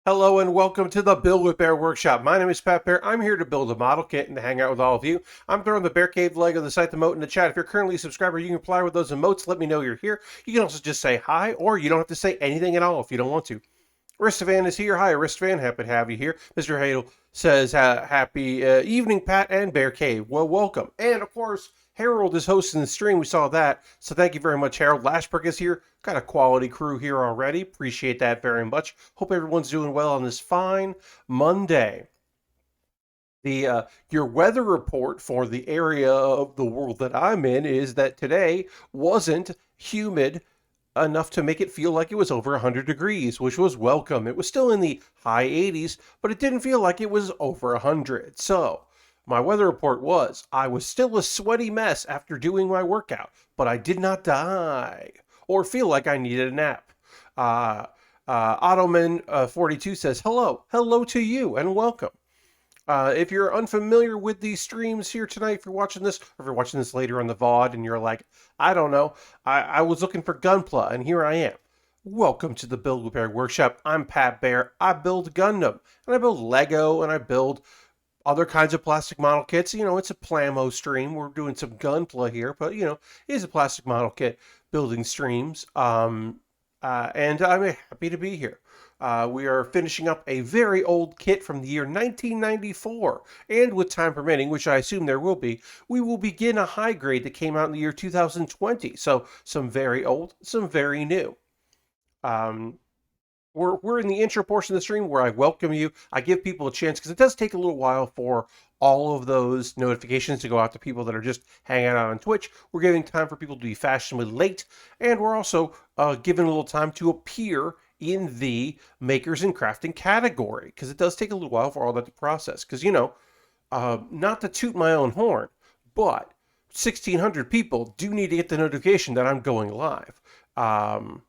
Hello and welcome to the Build With Baer Workshop. My name is Pat Bear. I'm here to build a model kit and to hang out with all of you. I'm throwing the Bear Cave leg of the site emote in the chat. If you're currently a subscriber, you can apply with those emotes. Let me know you're here. You can also just say hi, or you don't have to say anything at all if you don't want to. Aristovan is here. Hi, Aristovan. Happy to have you here. Mr. Hadel says, happy evening, Pat and Bear Cave. Well, welcome. And, of course, Harold is hosting the stream. We saw that. So thank you very much, Harold. Lashbrook is here. Got a quality crew here already. Appreciate that very much. Hope everyone's doing well on this fine Monday. Your weather report for the area of the world that I'm in is that today wasn't humid enough to make it feel like it was over 100 degrees, which was welcome. It was still in the high 80s, but it didn't feel like it was over 100. So, my weather report was I was still a sweaty mess after doing my workout, but I did not die or feel like I needed a nap. Uh, Ottoman 42 says, hello. Hello to you and welcome. If you're unfamiliar with these streams here tonight, if you're watching this, or if you're watching this later on the VOD and you're like, I don't know, I was looking for Gunpla, and here I am. Welcome to the Build With Baer Workshop. I'm Pat Bear. I build Gundam, and I build Lego, and I build other kinds of plastic model kits. You know, it's a Plamo stream. We're doing some Gunpla here, but, you know, it is a plastic model kit building streams. And I'm happy to be here. We are finishing up a very old kit from the year 1994, and with time permitting, which I assume there will be, we will begin a high grade that came out in the year 2020. So some very old, some very new. Um, we're in the intro portion of the stream where I welcome you. I give people a chance because it does take a little while for all of those notifications to go out to people that are just hanging out on Twitch. We're giving time for people to be fashionably late, and we're also giving a little time to appear in the makers and crafting category because it does take a little while for all that to process. Because, you know, not to toot my own horn, but 1,600 people do need to get the notification that I'm going live. Um,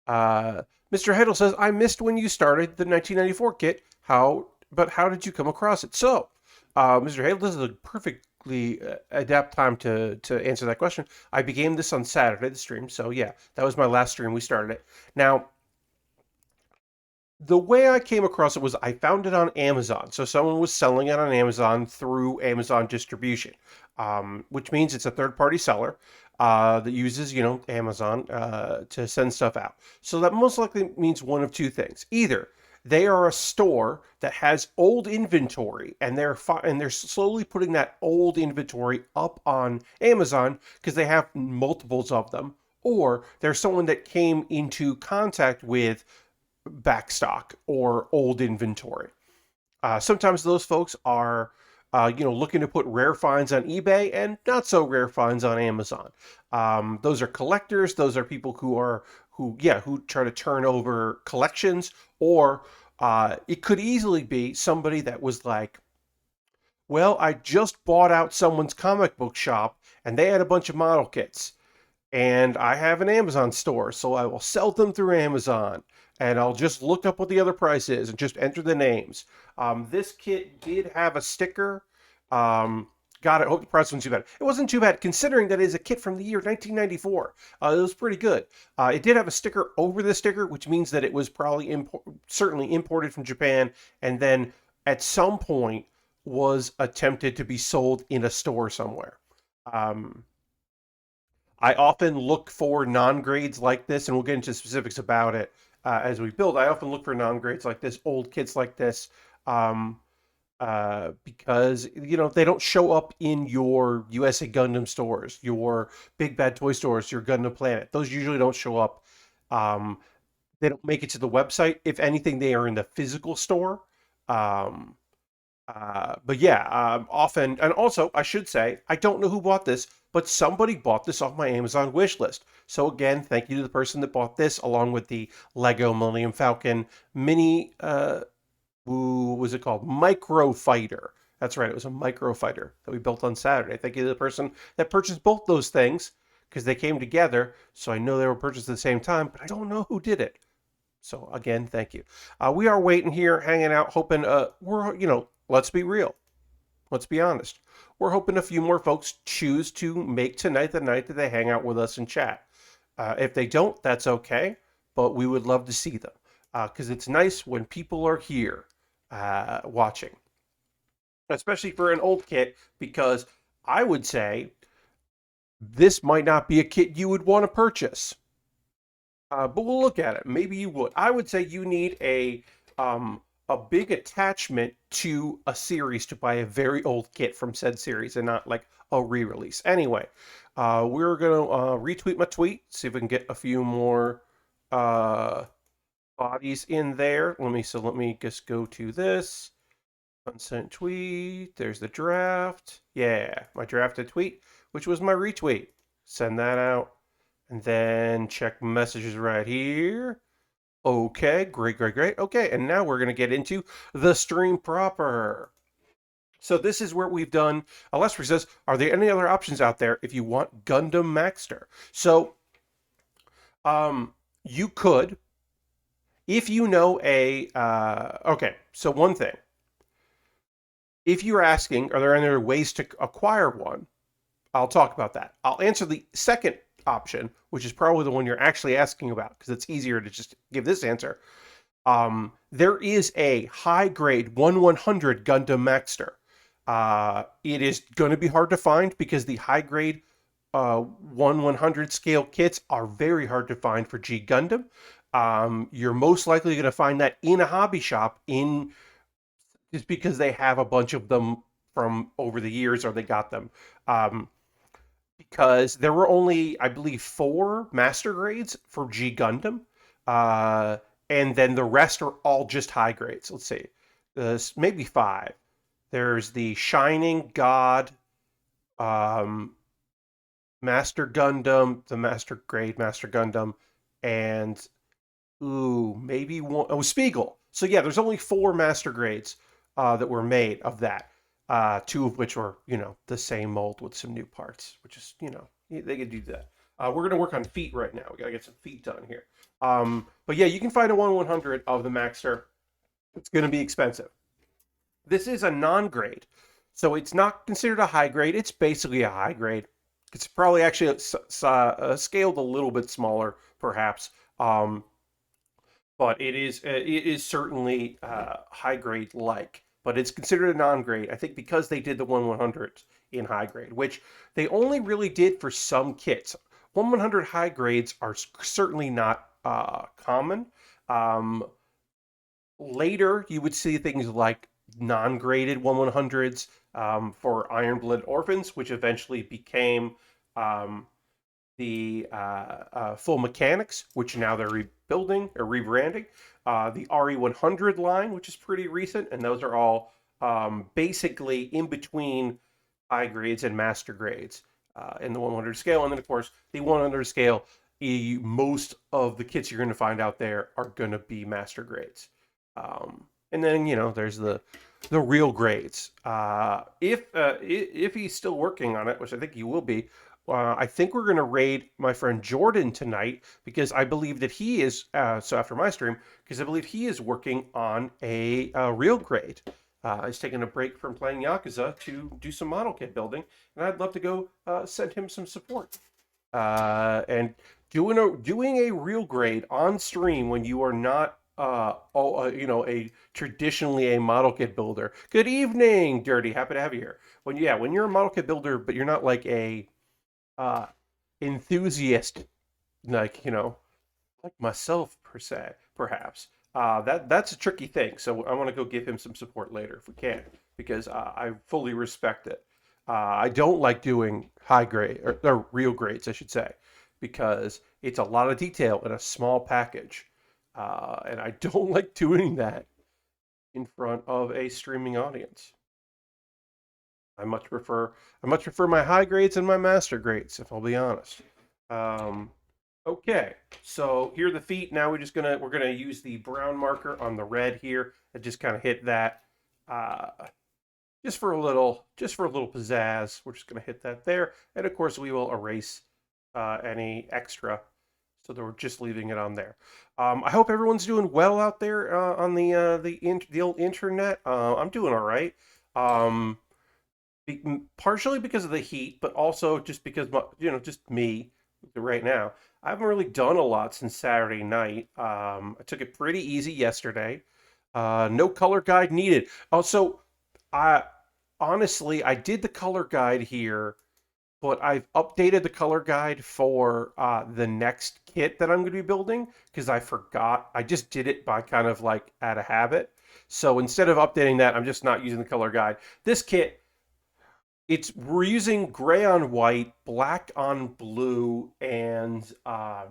uh, Mr. Heddle says, I missed when you started the 1994 kit. But how did you come across it? So, Mr. Heddle, this is a perfectly adapt time to answer that question. I began this on Saturday, the stream. So, yeah, that was my last stream. We started it. Now, the way I came across it was I found it on Amazon. So someone was selling it on Amazon through Amazon distribution, which means it's a third-party seller that uses, you know, Amazon to send stuff out. So that most likely means one of two things: either they are a store that has old inventory, and they're slowly putting that old inventory up on Amazon because they have multiples of them, or there's someone that came into contact with backstock or old inventory. Sometimes those folks are, you know, looking to put rare finds on eBay and not so rare finds on Amazon. Those are collectors. Those are people who try to turn over collections, or it could easily be somebody that was like, well, I just bought out someone's comic book shop and they had a bunch of model kits, and I have an Amazon store, so I will sell them through Amazon, and I'll just look up what the other price is and just enter the names. This kit did have a sticker. God, I hope the price wasn't too bad. It wasn't too bad considering that it is a kit from the year 1994. It was pretty good. It did have a sticker over the sticker, which means that it was probably certainly imported from Japan, and then at some point was attempted to be sold in a store somewhere. Um, I often look for non-grades like this, and we'll get into specifics about it as we build. I often look for non-grades like this, old kits like this, um, because, you know, they don't show up in your USA Gundam stores, your Big Bad Toy stores, your Gundam Planet. Those usually don't show up. Um, they don't make it to the website. If anything, they are in the physical store. Um, but yeah, often, and also I should say, I don't know who bought this, but somebody bought this off my Amazon wish list. So again, thank you to the person that bought this, along with the Lego Millennium Falcon mini, what was it called? Micro Fighter. That's right, it was a Micro Fighter that we built on Saturday. Thank you to the person that purchased both those things, because they came together, so I know they were purchased at the same time, but I don't know who did it. So again, thank you. We are waiting here, hanging out, hoping, you know, let's be real. Let's be honest. We're hoping a few more folks choose to make tonight the night that they hang out with us and chat. If they don't, that's okay, but we would love to see them. because it's nice when people are here watching, especially for an old kit, because I would say this might not be a kit you would want to purchase. But we'll look at it. Maybe you would. I would say you need a big attachment to a series to buy a very old kit from said series and not like a re-release. Anyway, we're gonna retweet my tweet, see if we can get a few more uh, bodies in there. Let me just go to this. Unsent tweet. There's the draft. Yeah, my drafted tweet, which was my retweet. Send that out. And then check messages right here. Okay, great, great, great. Okay, and now we're going to get into the stream proper. So this is where we've done, Alessri says, are there any other options out there if you want Gundam Maxter? So, you could, if you know okay, so one thing. If you're asking, are there any other ways to acquire one? I'll talk about that. I'll answer the second option, which is probably the one you're actually asking about, because it's easier to just give this answer. There is a high grade 1/100 Gundam Maxter. It is going to be hard to find because the high grade 1/100 scale kits are very hard to find for G Gundam. You're most likely going to find that in a hobby shop just because they have a bunch of them from over the years, or they got them. Because there were only, I believe, 4 master grades for G Gundam, and then the rest are all just high grades. Let's see, maybe 5. There's the Shining God, Master Gundam, the Master Grade Master Gundam, and maybe one. Oh, Spiegel. So yeah, there's only 4 master grades that were made of that. 2 of which were, the same mold with some new parts, which is, they could do that. We're going to work on feet right now. We got to get some feet done here. But yeah, you can find a 1/100 of the Maxter. It's going to be expensive. This is a non-grade, so it's not considered a high grade. It's basically a high grade. It's probably actually scaled a little bit smaller, perhaps. But it is certainly high grade like. But it's considered a non-grade, I think, because they did the 1/100 in high grade, which they only really did for some kits. 1/100 high grades are certainly not common. Later, you would see things like non-graded 1/100s for Iron Blood Orphans, which eventually became the full mechanics, which now they're rebuilding or rebranding. The RE100 line, which is pretty recent, and those are all basically in between high grades and master grades in the 100 scale. And then, of course, the 100 scale, most of the kits you're going to find out there are going to be master grades. And then, there's the real grades. If he's still working on it, which I think he will be, I think we're going to raid my friend Jordan tonight, because I believe that he is, so after my stream, because I believe he is working on a real grade. He's taking a break from playing Yakuza to do some model kit building, and I'd love to go send him some support. And doing a real grade on stream when you are not traditionally a model kit builder. Good evening, Dirty. Happy to have you here. When you're a model kit builder, but you're not like a enthusiast, like myself per se, perhaps. That's a tricky thing. So I want to go give him some support later if we can, because I fully respect it. I don't like doing high grade or real grades, I should say, because it's a lot of detail in a small package, and I don't like doing that in front of a streaming audience. I much prefer my high grades and my master grades, if I'll be honest. Okay, so here are the feet. Now we're gonna use the brown marker on the red here and just kind of hit that, just for a little pizzazz. We're just gonna hit that there, and of course we will erase any extra, so that we're just leaving it on there. I hope everyone's doing well out there on the old internet. I'm doing all right. Partially because of the heat, but also just because just me right now. I haven't really done a lot since Saturday night. I took it pretty easy yesterday. No color guide needed. Also, I honestly I did the color guide here, but I've updated the color guide for the next kit that I'm going to be building because I forgot. I just did it by kind of like out of habit. So instead of updating that, I'm just not using the color guide. This kit, we're using gray on white, black on blue, and uh,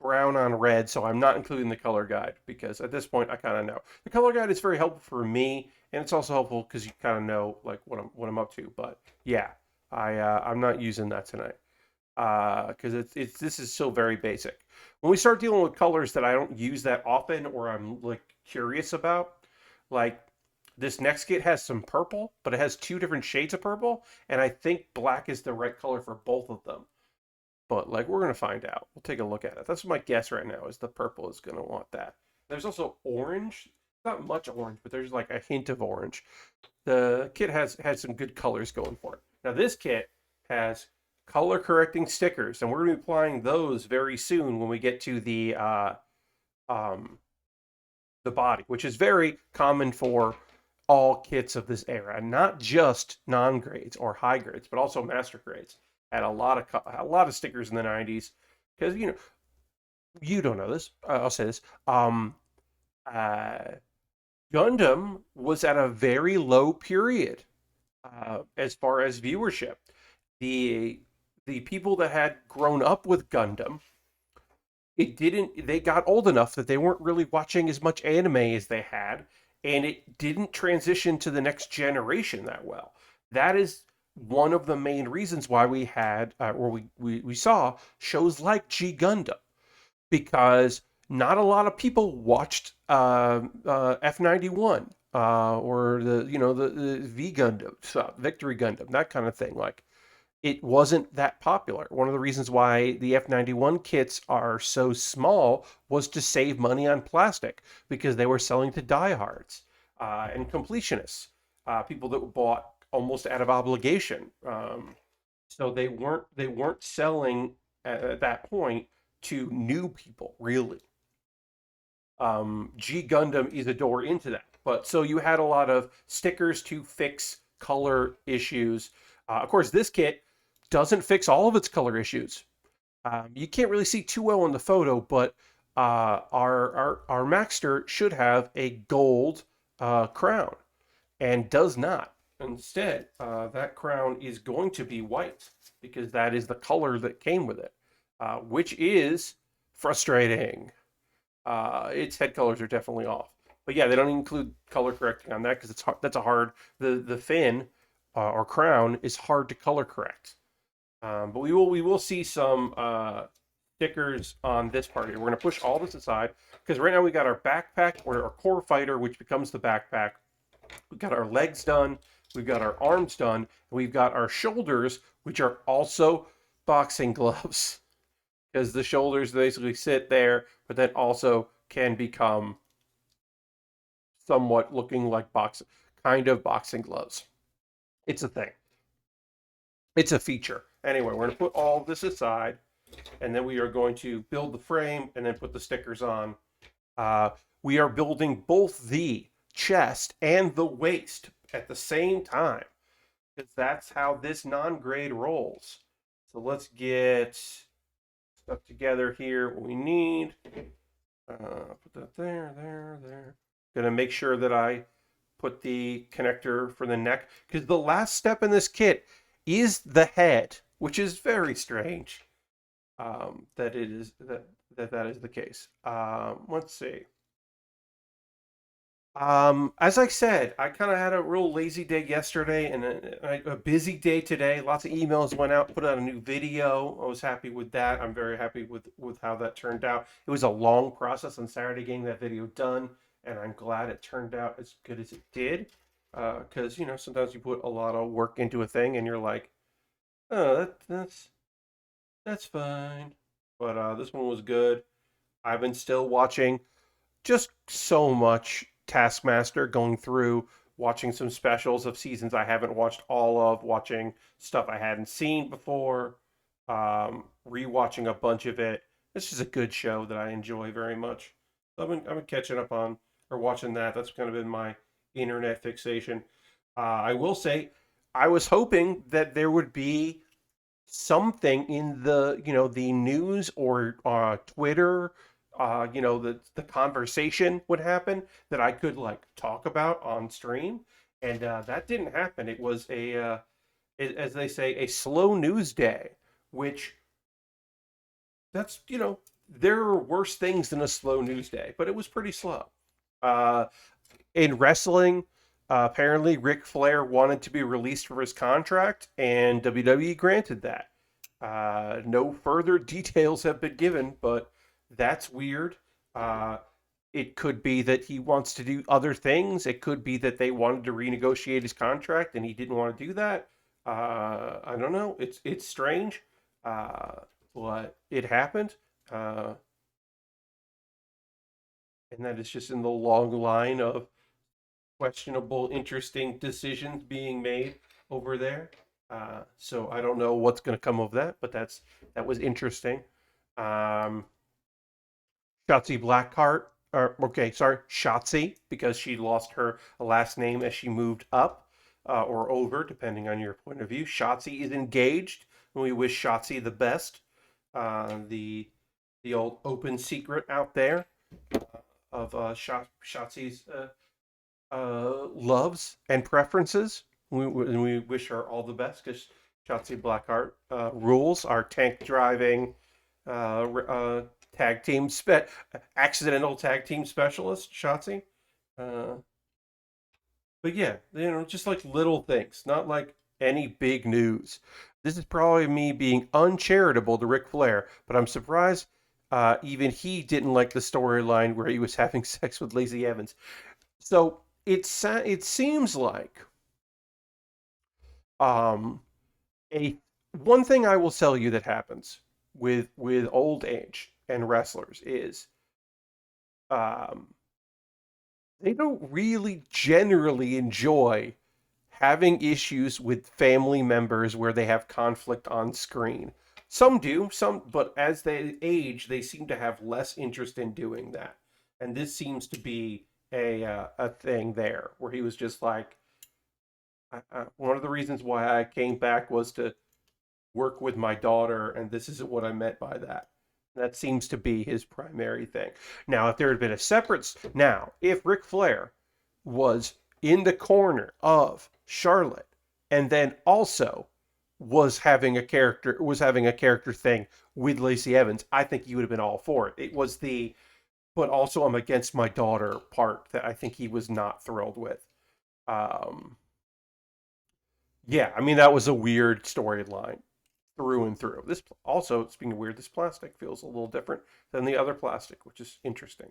brown on red. So I'm not including the color guide because at this point I kind of know. The color guide is very helpful for me, and it's also helpful because you kind of know like what I'm up to. But yeah, I'm not using that tonight because it's this is still very basic. When we start dealing with colors that I don't use that often or I'm like curious about, like this next kit has some purple, but it has two different shades of purple, and I think black is the right color for both of them. But like we're gonna find out. We'll take a look at it. That's my guess right now is the purple is gonna want that. There's also orange. Not much orange, but there's like a hint of orange. The kit has had some good colors going for it. Now this kit has color correcting stickers, and we're gonna be applying those very soon when we get to um, the body, which is very common for all kits of this era, not just non-grades or high grades, but also master grades. Had a lot of stickers in the 90s because you don't know this. I'll say this. Uh, Gundam was at a very low period as far as viewership. The the people that had grown up with Gundam, it didn't they got old enough that they weren't really watching as much anime as they had, and it didn't transition to the next generation that well. That is one of the main reasons why we had or we saw shows like G Gundam, because not a lot of people watched F91 or the V Gundam, Victory Gundam, that kind of thing. Like it wasn't that popular. One of the reasons why the F91 kits are so small was to save money on plastic because they were selling to diehards and completionists, people that bought almost out of obligation. So they weren't selling at that point to new people really. G Gundam is a door into that. But so you had a lot of stickers to fix color issues. Of course, this kit doesn't fix all of its color issues. You can't really see too well in the photo, but our Maxter should have a gold crown and does not. Instead, that crown is going to be white because that is the color that came with it, which is frustrating. Its head colors are definitely off. But yeah, they don't include color correcting on that because it's hard. That's a hard. The fin or crown is hard to color correct. But we will see some stickers on this part here. We're gonna push all this aside because right now we got our backpack or our core fighter, which becomes the backpack. We've got our legs done. We've got our arms done. And we've got our shoulders, which are also boxing gloves because the shoulders basically sit there, but then also can become somewhat looking like kind of boxing gloves. It's a thing. It's a feature. Anyway, we're going to put all this aside, and then we are going to build the frame and then put the stickers on. We are building both the chest and the waist at the same time because that's how this non-grade rolls. So let's get stuff together here. What we need. Put that there. Gonna make sure that I put the connector for the neck because the last step in this kit is the head, which is very strange. That it is that is the case. Let's see. As I said, I kind of had a real lazy day yesterday and a busy day today. Lots of emails went out, put out a new video. I was happy with that. I'm very happy with how that turned out. It was a long process on Saturday getting that video done, and I'm glad it turned out as good as it did. Because sometimes you put a lot of work into a thing and you're like, oh, that's fine. But this one was good. I've been still watching just so much Taskmaster, going through, watching some specials of seasons I haven't watched all of, watching stuff I hadn't seen before. Rewatching a bunch of it. This is a good show that I enjoy very much. I've been catching up on or watching that. That's kind of been my internet fixation. I will say, I was hoping that there would be something in the the news or Twitter, the conversation would happen that I could like talk about on stream, and that didn't happen. It was as they say, a slow news day, which that's there are worse things than a slow news day, but it was pretty slow. Uh, in wrestling, apparently Ric Flair wanted to be released from his contract, and WWE granted that. No further details have been given, but that's weird. Uh, it could be that he wants to do other things. It could be that they wanted to renegotiate his contract and he didn't want to do that. I don't know. It's strange, uh, but it happened, uh, and that is just in the long line of questionable, interesting decisions being made over there. So I don't know what's going to come of that, but that was interesting. Um, Shotzi Blackheart, or okay, sorry, Shotzi, because she lost her last name as she moved up or over, depending on your point of view. Shotzi is engaged, and we wish Shotzi the best. The old open secret out there of Shotzi's loves and preferences. We wish her all the best because Shotzi Blackheart rules. Our tank driving tag team accidental tag team specialist, Shotzi. Uh, but yeah, just like little things, not like any big news. This is probably me being uncharitable to Ric Flair, but I'm surprised even he didn't like the storyline where he was having sex with Lacey Evans. So it seems like um, a one thing I will tell you that happens with old age and wrestlers is um, they don't really generally enjoy having issues with family members where they have conflict on screen. Some do, but as they age, they seem to have less interest in doing that. And this seems to be a thing there where he was just like, one of the reasons why I came back was to work with my daughter, and this isn't what I meant by that. That seems to be his primary thing. Now, if there had been a separate, now, if Ric Flair was in the corner of Charlotte, and then also was having a character thing with Lacey Evans, I think he would have been all for it. It was the but also I'm against my daughter part that I think he was not thrilled with. Um, yeah, I mean that was a weird storyline through and through. This also, speaking of weird, this plastic feels a little different than the other plastic, which is interesting.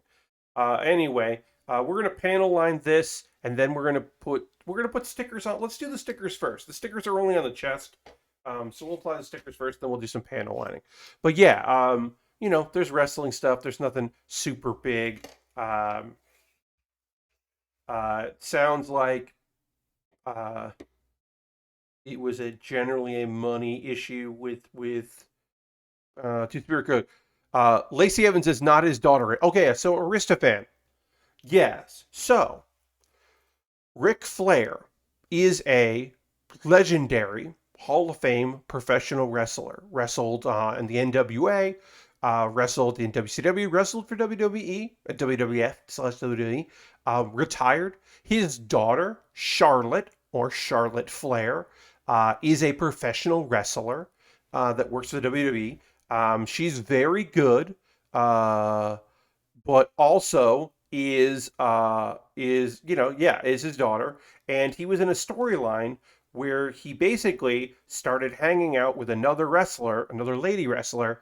Anyway, we're gonna panel line this, and then we're gonna put stickers on. Let's do the stickers first. The stickers are only on the chest, so we'll apply the stickers first, then we'll do some panel lining. But yeah, there's wrestling stuff. There's nothing super big. Um, sounds like uh, it was generally a money issue with Two Spirit Code. Lacey Evans is not his daughter. Okay, so Aristophan. Yes. So Ric Flair is a legendary Hall of Fame professional wrestler. Wrestled in the NWA, wrestled in WCW, wrestled for WWE, WWF/WWE, retired. His daughter, Charlotte, or Charlotte Flair, is a professional wrestler that works for the WWE. She's very good. But also is his daughter, and he was in a storyline where he basically started hanging out with another lady wrestler,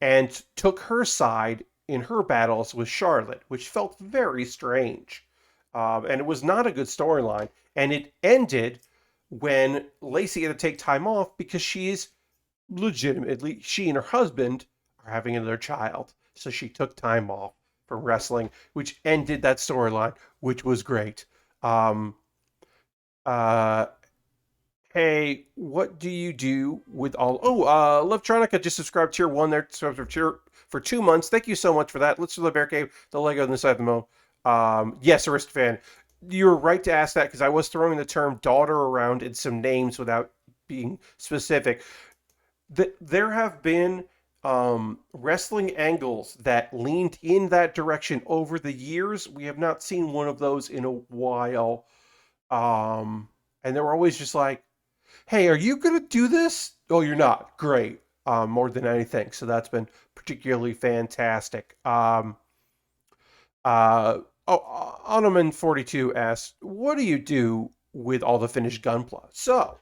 and took her side in her battles with Charlotte, which felt very strange. And it was not a good storyline. And it ended when Lacey had to take time off because she and her husband are having another child. So she took time off from wrestling, which ended that storyline, which was great. Um, uh, Hey, what do you do with all? Oh, Electronica just subscribed tier one. They're subscribed for 2 months. Thank you so much for that. Let's do the Bear Cave, the Lego on the side of the mo. Yes, Aristofan, you're right to ask that because I was throwing the term daughter around in some names without being specific. There have been wrestling angles that leaned in that direction over the years. We have not seen one of those in a while. And they were always just like, hey, are you going to do this? Oh, you're not. Great. More than anything. So that's been particularly fantastic. Uh, oh, Onoman42 asks, what do you do with all the finished gunpla? So,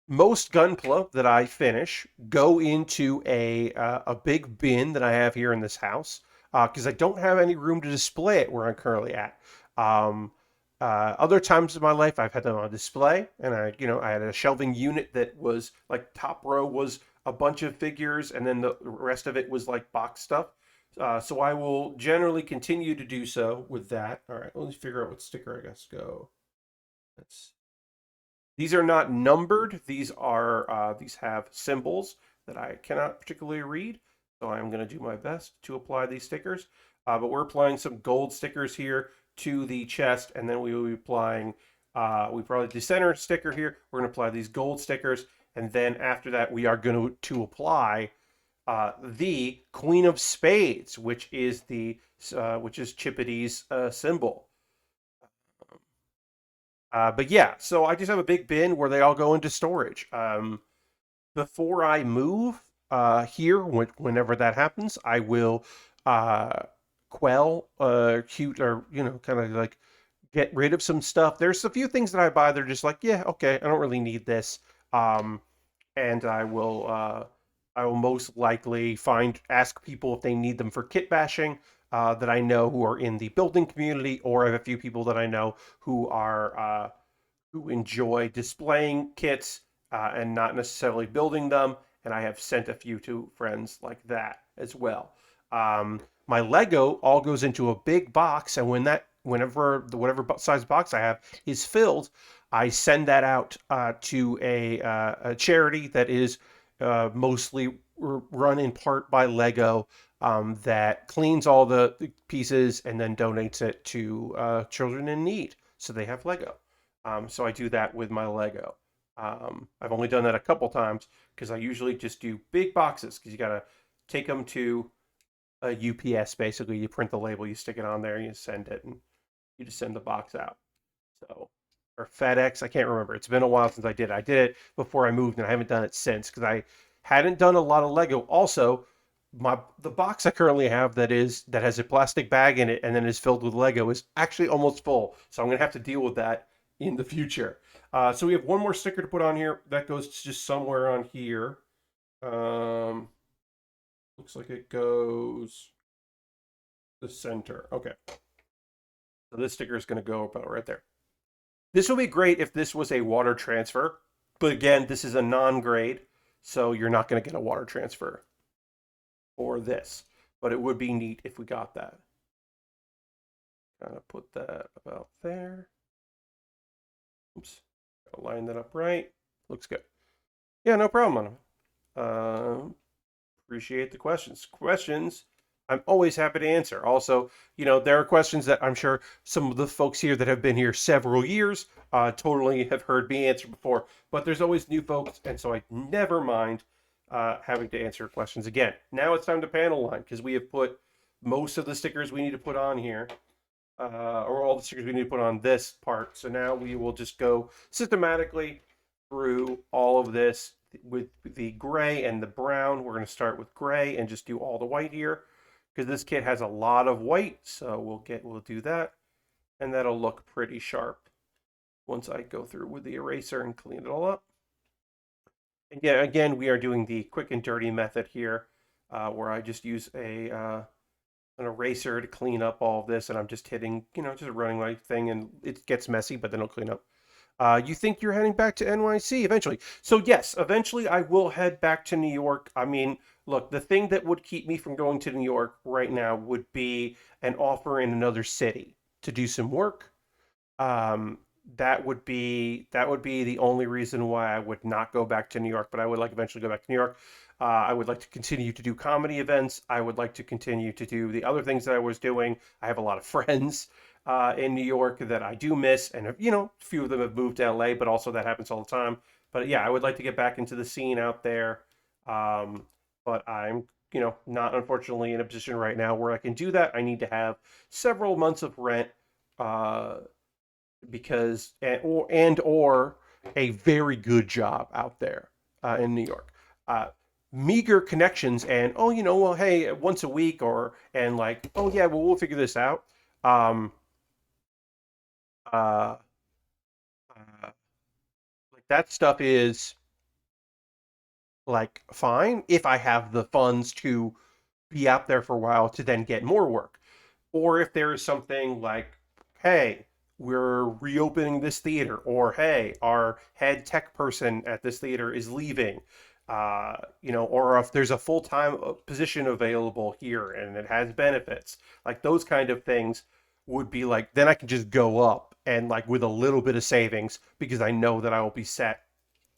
most gunpla that I finish go into a big bin that I have here in this house because I don't have any room to display it where I'm currently at. Um, Other times in my life, I've had them on display, and I had a shelving unit that was like top row was a bunch of figures, and then the rest of it was like box stuff. So I will generally continue to do so with that. All right, let me figure out what sticker I guess go. Let's These are not numbered. These have symbols that I cannot particularly read. So I'm going to do my best to apply these stickers. But we're applying some gold stickers here to the chest, and then we will be applying. We probably the center sticker here. We're going to apply these gold stickers, and then after that, we are going to apply the Queen of Spades, which is Chippity's symbol. But yeah, so I just have a big bin where they all go into storage. Before I move here, whenever that happens, I will uh, quell cute or kind of like get rid of some stuff. There's a few things that I buy. They're just like, yeah, okay, I don't really need this. Um, and I will most likely ask people if they need them for kit bashing. That I know who are in the building community, or I have a few people that I know who enjoy displaying kits and not necessarily building them. And I have sent a few to friends like that as well. My Lego all goes into a big box, and whatever size box I have is filled, I send that out to a charity that is mostly run in part by Lego. That cleans all the pieces and then donates it to children in need, so they have Lego. So I do that with my Lego. I've only done that a couple times because I usually just do big boxes because you got to take them to a UPS. Basically, you print the label, you stick it on there, you send it, and you just send the box out. So, or FedEx, I can't remember. It's been a while since I did it. I did it before I moved, and I haven't done it since because I hadn't done a lot of Lego. Also, the box I currently have that has a plastic bag in it and then is filled with Lego is actually almost full. So I'm gonna have to deal with that in the future. So we have one more sticker to put on here that goes just somewhere on here. Um, Looks like it goes the center. Okay. So this sticker is going to go about right there. This would be great if this was a water transfer, but again, this is a non-grade, so you're not going to get a water transfer for this. But it would be neat if we got that. Kind of put that about there. Oops. I'll line that up right. Looks good. Yeah, no problem. Appreciate the questions. I'm always happy to answer. Also, there are questions that I'm sure some of the folks here that have been here several years totally have heard me answer before, but there's always new folks, and so I never mind having to answer questions again. Now it's time to panel line because we have put most of the stickers we need to put on here, or all the stickers we need to put on this part. So now we will just go systematically through all of this with the gray and the brown. We're going to start with gray and just do all the white here because this kit has a lot of white. So we'll do that, and that'll look pretty sharp once I go through with the eraser and clean it all up. And yeah, again, we are doing the quick and dirty method here, where I just use an eraser to clean up all of this, and I'm just hitting, just running my thing, and it gets messy, but then it'll clean up. You think you're heading back to NYC eventually? So yes, eventually I will head back to New York. I mean, look, the thing that would keep me from going to New York right now would be an offer in another city to do some work. that would be the only reason why I would not go back to New York. But I would like eventually go back to New York. I would like to continue to do comedy events. I would like to continue to do the other things that I was doing. I have a lot of friends in New York that I do miss, and a few of them have moved to LA, but also that happens all the time. But yeah, I would like to get back into the scene out there. Um, but I'm not unfortunately in a position right now where I can do that. I need to have several months of rent uh, because or a very good job out there in New York. Uh, Meager connections and well, hey, once a week and like, oh yeah, well, we'll figure this out. Um, uh, uh, like that stuff is like fine if I have the funds to be out there for a while to then get more work. Or if there is something like, hey, we're reopening this theater, or hey, our head tech person at this theater is leaving, or if there's a full-time position available here and it has benefits, like those kind of things would be like, then I can just go up and like with a little bit of savings because I know that I will be set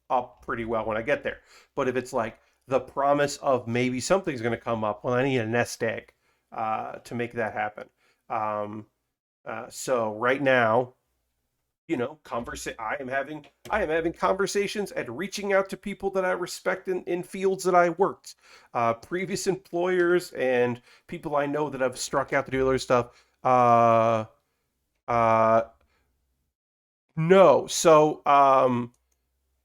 up pretty well when I get there. But if it's like the promise of maybe something's going to come up, well, I need a nest egg to make that happen. Um, so right now, I am having conversations and reaching out to people that I respect in fields that I worked, previous employers and people I know that have struck out to do other stuff. Uh, no, so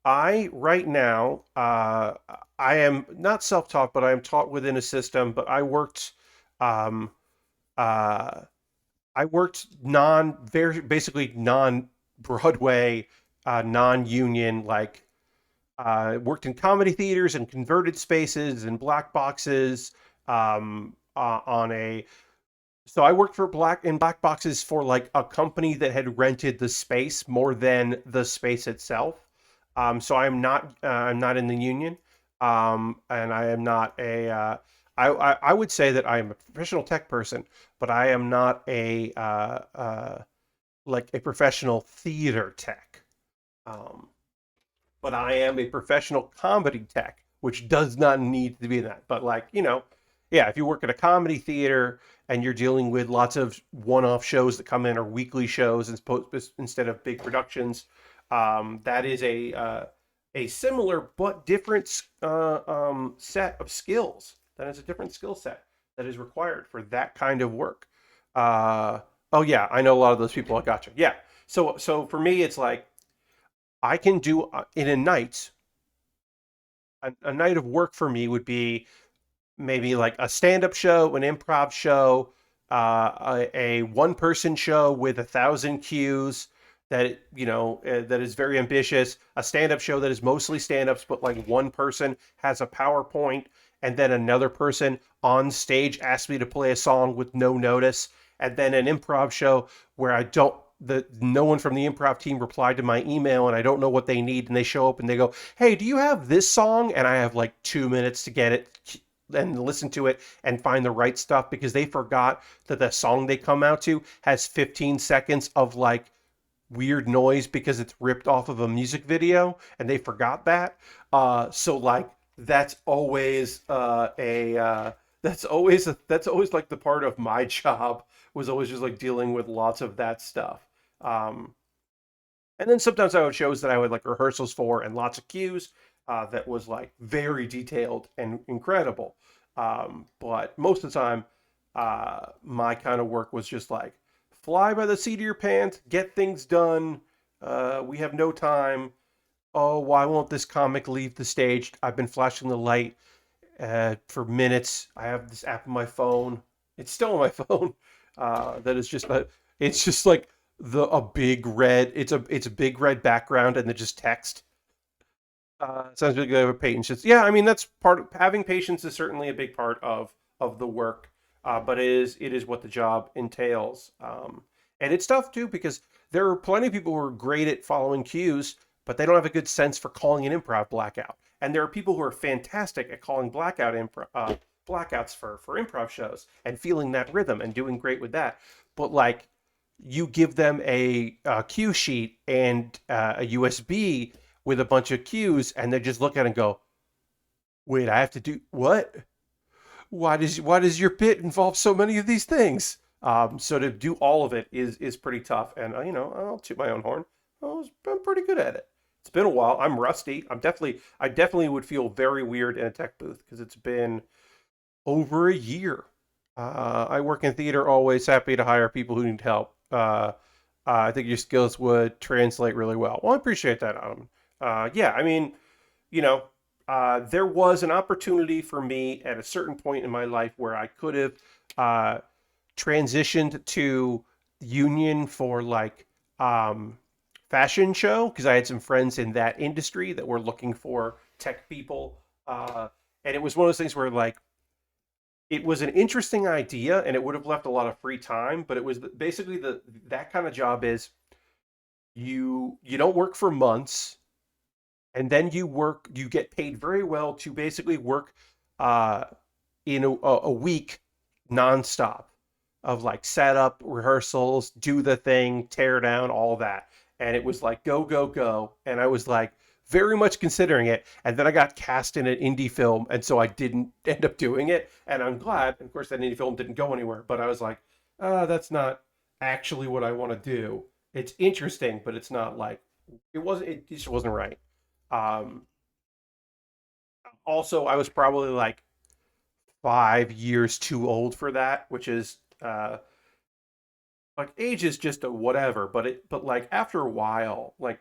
I right now I am not self-taught, but I am taught within a system. But um, uh, I worked very basically non-Broadway, non-union, like worked in comedy theaters and converted spaces and black boxes on a so I worked for black boxes for like a company that had rented the space more than the space itself. So I'm not in the union, and I am not a I would say that I am a professional tech person, but I am not a like a professional theater tech. Um, but I am a professional comedy tech, which does not need to be that. But like, yeah, if you work at a comedy theater and you're dealing with lots of one-off shows that come in or weekly shows instead of big productions, that is a similar but different set of skills. That is a different skill set that is required for that kind of work. Uh, oh yeah, I know a lot of those people. I gotcha. Yeah. So for me, it's like I can do in a night. A night of work for me would be maybe like a stand-up show, an improv show, a one-person show with 1,000 cues that is very ambitious. A stand-up show that is mostly stand-ups, but like one person has a PowerPoint, and then another person on stage asks me to play a song with no notice, and then an improv show where I don't. No one from the improv team replied to my email and I don't know what they need and they show up and they go, hey, do you have this song? And I have like 2 minutes to get it and listen to it and find the right stuff because they forgot that the song they come out to has 15 seconds of like weird noise because it's ripped off of a music video and they forgot that. So like that's always a that's always like the part of my job was always just like dealing with lots of that stuff. Um, and then sometimes I would shows that I would like rehearsals for and lots of cues that was like very detailed and incredible. But most of the time, my kind of work was just like fly by the seat of your pants, get things done. We have no time. Oh, why won't this comic leave the stage? I've been flashing the light for minutes. I have this app on my phone. It's still on my phone. That is just it's just like the a big red. It's a big red background and then just text. Sounds really good with patience. Yeah, I mean that's part of having patience is certainly a big part of the work, but it is what the job entails. And it's tough too because there are plenty of people who are great at following cues, but they don't have a good sense for calling an improv blackout. And there are people who are fantastic at calling blackouts for improv shows and feeling that rhythm and doing great with that. But like you give them a cue sheet and a USB with a bunch of cues, and they just look at it and go, "Wait, I have to do what? Why does your bit involve so many of these things?" So to do all of it is pretty tough, and I'll toot my own horn. I'm pretty good at it. It's been a while. I'm rusty. I definitely would feel very weird in a tech booth because it's been over a year. I work in theater, always happy to hire people who need help. I think your skills would translate really well. Well, I appreciate that, Adam. Yeah, I mean, you know, there was an opportunity for me at a certain point in my life where I could have uh, transitioned to union for like um, fashion show because I had some friends in that industry that were looking for tech people. And it was one of those things where like it was an interesting idea and it would have left a lot of free time, but it was basically the that kind of job is you don't work for months and then you get paid very well to basically work uh in a week nonstop of like setup, rehearsals, do the thing, tear down, all that. And it was like go, go, go. And I was like very much considering it. And then I got cast in an indie film. And so I didn't end up doing it. And I'm glad. And of course, that indie film didn't go anywhere. But I was like, that's not actually what I want to do. It's interesting, but it's not like, it just wasn't right. Um, Also, I was probably like 5 years too old for that, which is like age is just a whatever, but like after a while, like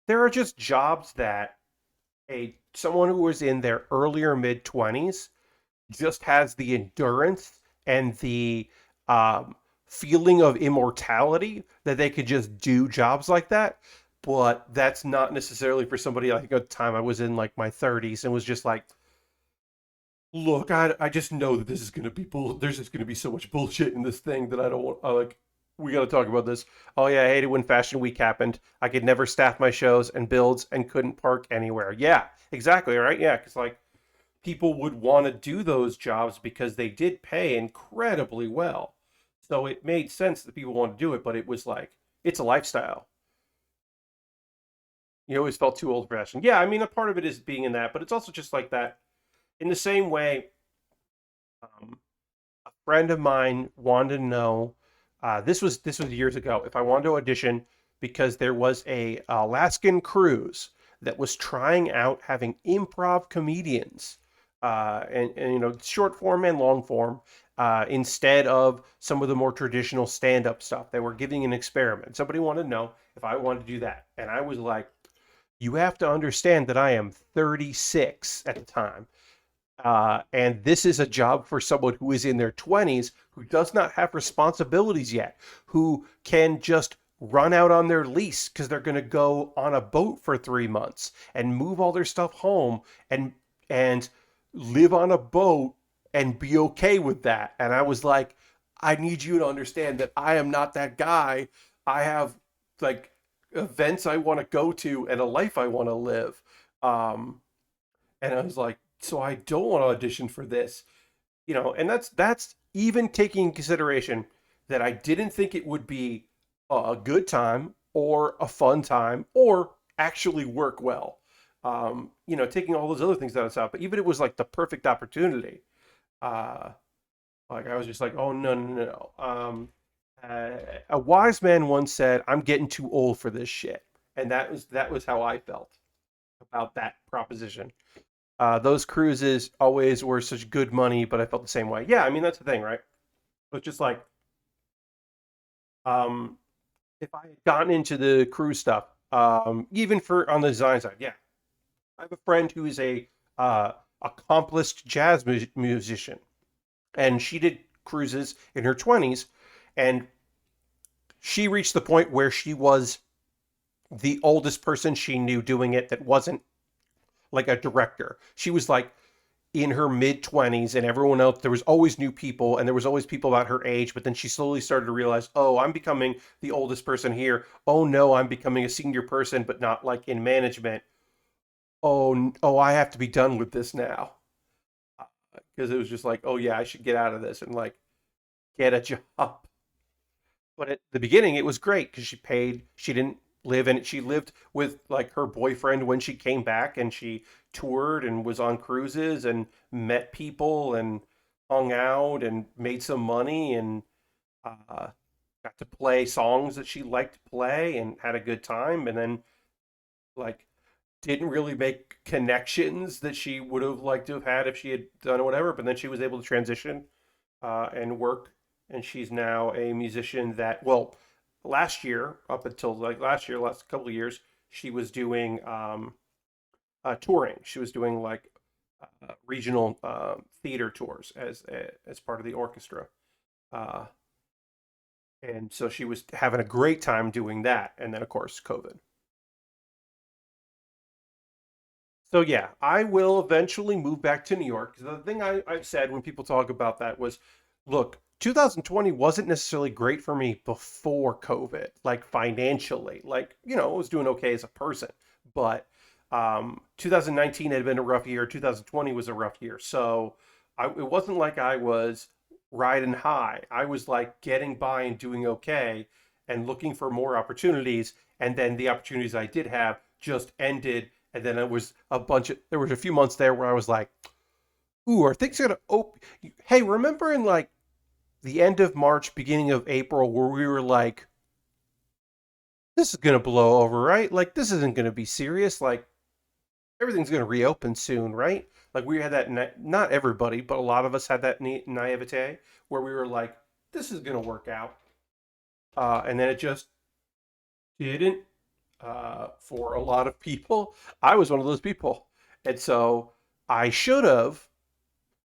there are just jobs that a someone who was in their earlier mid 20s just has the endurance and the um, feeling of immortality that they could just do jobs like that. But that's not necessarily for somebody like at the time I was in like my 30s and was just like, look, I just know that this is going to be there's just going to be so much bullshit in this thing that I don't want. Like, we got to talk about this. Oh yeah, I hated when Fashion Week happened. I could never staff my shows and builds and couldn't park anywhere. Yeah, exactly, right? Yeah, because like people would want to do those jobs because they did pay incredibly well. So it made sense that people want to do it, but it was like it's a lifestyle. You always felt too old fashioned. Yeah, I mean, a part of it is being in that, but it's also just like that. In the same way, um, a friend of mine wanted to know. This was years ago. If I wanted to audition because there was a Alaskan cruise that was trying out having improv comedians, and short form and long form, instead of some of the more traditional stand up stuff. They were giving an experiment. Somebody wanted to know if I wanted to do that, and I was like, "You have to understand that I am 36 at the time." And this is a job for someone who is in their 20s, who does not have responsibilities yet, who can just run out on their lease because they're going to go on a boat for 3 months and move all their stuff home and live on a boat and be okay with that. And I was like, I need you to understand that I am not that guy. I have like events I want to go to and a life I want to live. Um, and I was like, so I don't want to audition for this, and that's even taking in consideration that I didn't think it would be a good time or a fun time or actually work well. Taking all those other things out of out, but even it was like the perfect opportunity. Uh, like I was just like, oh no, no, no. No. A wise man once said, "I'm getting too old for this shit," and that was how I felt about that proposition. Those cruises always were such good money, but I felt the same way. Yeah, I mean that's the thing, right? It's just like um, if I had gotten into the cruise stuff, even for on the design side, yeah, I have a friend who is a accomplished jazz musician, and she did cruises in her 20s, and she reached the point where she was the oldest person she knew doing it that wasn't like a director. She was like in her mid 20s and everyone else there was always new people and there was always people about her age, but then she slowly started to realize, oh, I'm becoming the oldest person here. Oh no, I'm becoming a senior person but not like in management. Oh, I have to be done with this now. Because it was just like, oh yeah, I should get out of this and like get a job. But at the beginning, it was great because she paid. She didn't live in it. She lived with like her boyfriend when she came back, and she toured and was on cruises and met people and hung out and made some money and uh, got to play songs that she liked to play and had a good time. And then like didn't really make connections that she would have liked to have had if she had done whatever. But then she was able to transition and work, and she's now a musician that, well, last year, up until like last year, last couple of years, she was doing touring. She was doing like regional theater tours as part of the orchestra, uh, and so she was having a great time doing that. And then, of course, COVID. So yeah, I will eventually move back to New York. The thing I've said when people talk about that was, look, 2020 wasn't necessarily great for me before COVID, like financially. Like, I was doing okay as a person. But 2019 had been a rough year. 2020 was a rough year. So it wasn't like I was riding high. I was like getting by and doing okay and looking for more opportunities. And then the opportunities I did have just ended, and then there was a few months there where I was like, ooh, are things gonna open? Hey, remember in like the end of March, beginning of April, where we were like, this is gonna blow over, right? Like this isn't gonna be serious. Like everything's gonna reopen soon, right? Like we had that, not everybody, but a lot of us had that naivete where we were like, this is gonna work out. And then it just didn't for a lot of people. I was one of those people. And so I should have,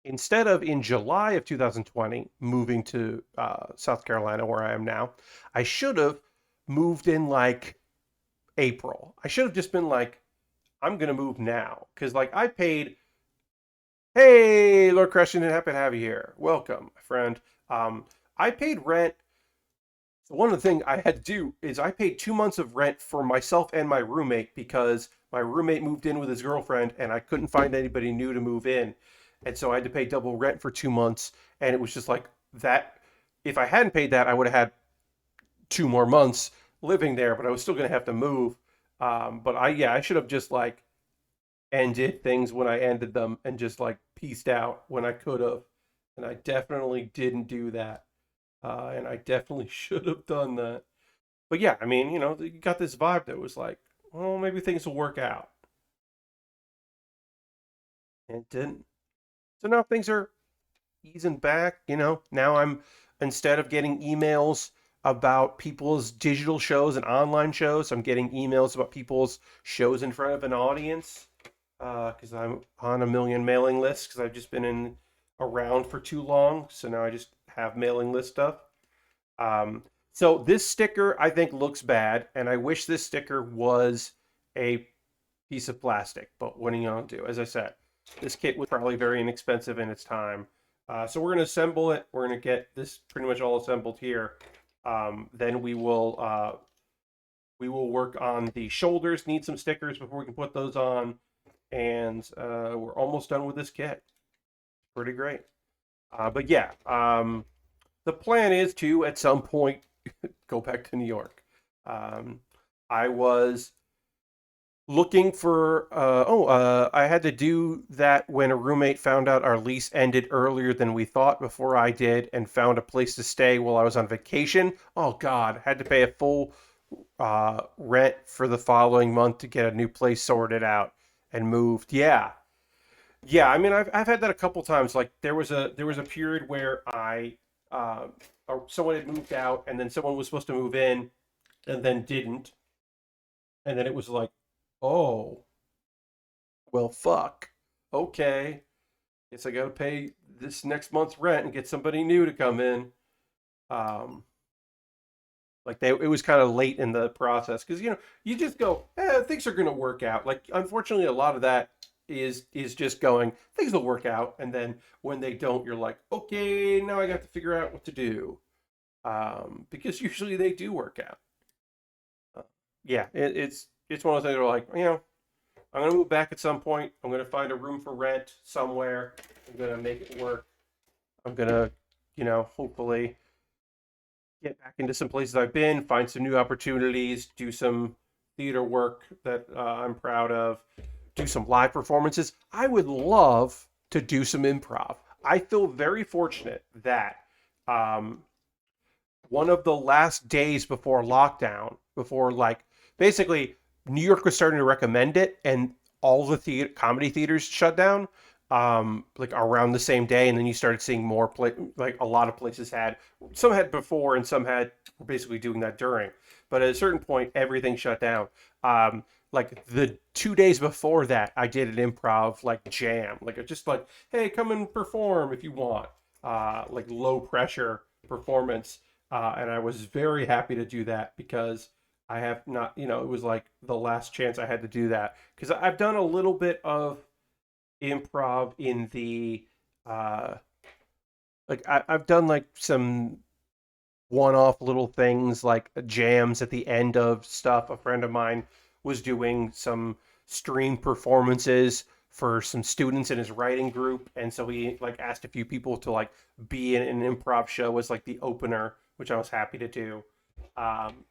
instead of in July of 2020 moving to South Carolina, where I am now, I should have moved in like April. I should have just been like, I'm going to move now. Because like I paid, hey, Lord Crescent, happy to have you here. Welcome, my friend. I paid rent. So one of the things I had to do is I paid 2 months of rent for myself and my roommate because my roommate moved in with his girlfriend and I couldn't find anybody new to move in. And so I had to pay double rent for 2 months. And it was just like that. If I hadn't paid that, I would have had 2 more months living there, but I was still going to have to move. But yeah, I should have just like ended things when I ended them and just like pieced out when I could have. And I definitely didn't do that. And I definitely should have done that. But yeah, I mean, you got this vibe that was like, well, maybe things will work out. And it didn't. So now things are easing back. Now instead of getting emails about people's digital shows and online shows, I'm getting emails about people's shows in front of an audience because I'm on a million mailing lists because I've just been around for too long. So now I just have mailing list stuff. So this sticker I think looks bad, and I wish this sticker was a piece of plastic. But what are you gonna do? As I said, this kit was probably very inexpensive in its time. So we're gonna assemble it. We're gonna get this pretty much all assembled here. Then we will work on the shoulders. Need some stickers before we can put those on, and we're almost done with this kit. Pretty great. But yeah, the plan is to at some point go back to New York. I was looking for I had to do that when a roommate found out our lease ended earlier than we thought before I did, and found a place to stay while I was on vacation. Oh God, had to pay a full rent for the following month to get a new place sorted out and moved. Yeah. Yeah, I mean, I've had that a couple times. Like there was a period where or someone had moved out, and then someone was supposed to move in, and then didn't, and then it was like, oh, well, fuck. Okay, guess I got to pay this next month's rent and get somebody new to come in. Um, like it was kind of late in the process because you just go, things are gonna work out. Like unfortunately, a lot of that is just going, things will work out, and then when they don't, you're like, okay, now I got to figure out what to do. Because usually they do work out. Uh, yeah, it's one of those things where like, I'm gonna move back at some point. I'm gonna find a room for rent somewhere. I'm gonna make it work. I'm gonna, hopefully get back into some places I've been, find some new opportunities, do some theater work that I'm proud of, do some live performances. I would love to do some improv. I feel very fortunate that um, one of the last days before lockdown, before like basically New York was starting to recommend it, and all the comedy theaters shut down, like around the same day, and then you started seeing more like a lot of places had some had before, and some had were basically doing that during. But at a certain point, everything shut down. Like the 2 days before that, I did an improv like jam, like just like, hey, come and perform if you want, like low pressure performance, and I was very happy to do that because I have not, it was like the last chance I had to do that because I've done a little bit of improv in the, uh, like I've done like some one-off little things like jams at the end of stuff. A friend of mine was doing some stream performances for some students in his writing group, and so he like asked a few people to like be in an improv show as like the opener, which I was happy to do. Um,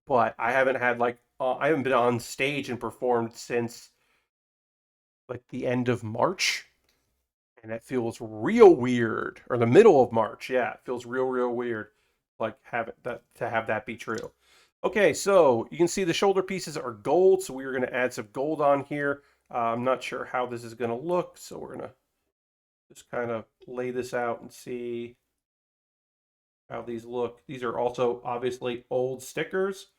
but I haven't had like I haven't been on stage and performed since like the end of March, and it feels real weird. Or the middle of March, yeah, it feels real weird. Like have it that to have that be true. Okay, so you can see the shoulder pieces are gold, so we're going to add some gold on here. I'm not sure how this is going to look, so we're going to just kind of lay this out and see how these look. These are also obviously old stickers,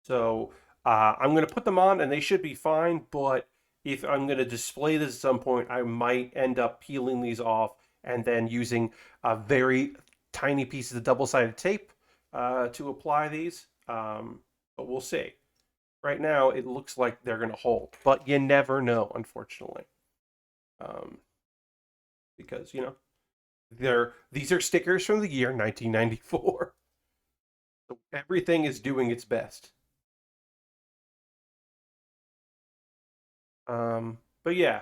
so I'm going to put them on and they should be fine, but if I'm going to display this at some point, I might end up peeling these off and then using a very tiny pieces of double-sided tape to apply these, but we'll see. Right now, it looks like they're going to hold, but you never know, unfortunately, um, because these are stickers from the year 1994. So everything is doing its best. But yeah,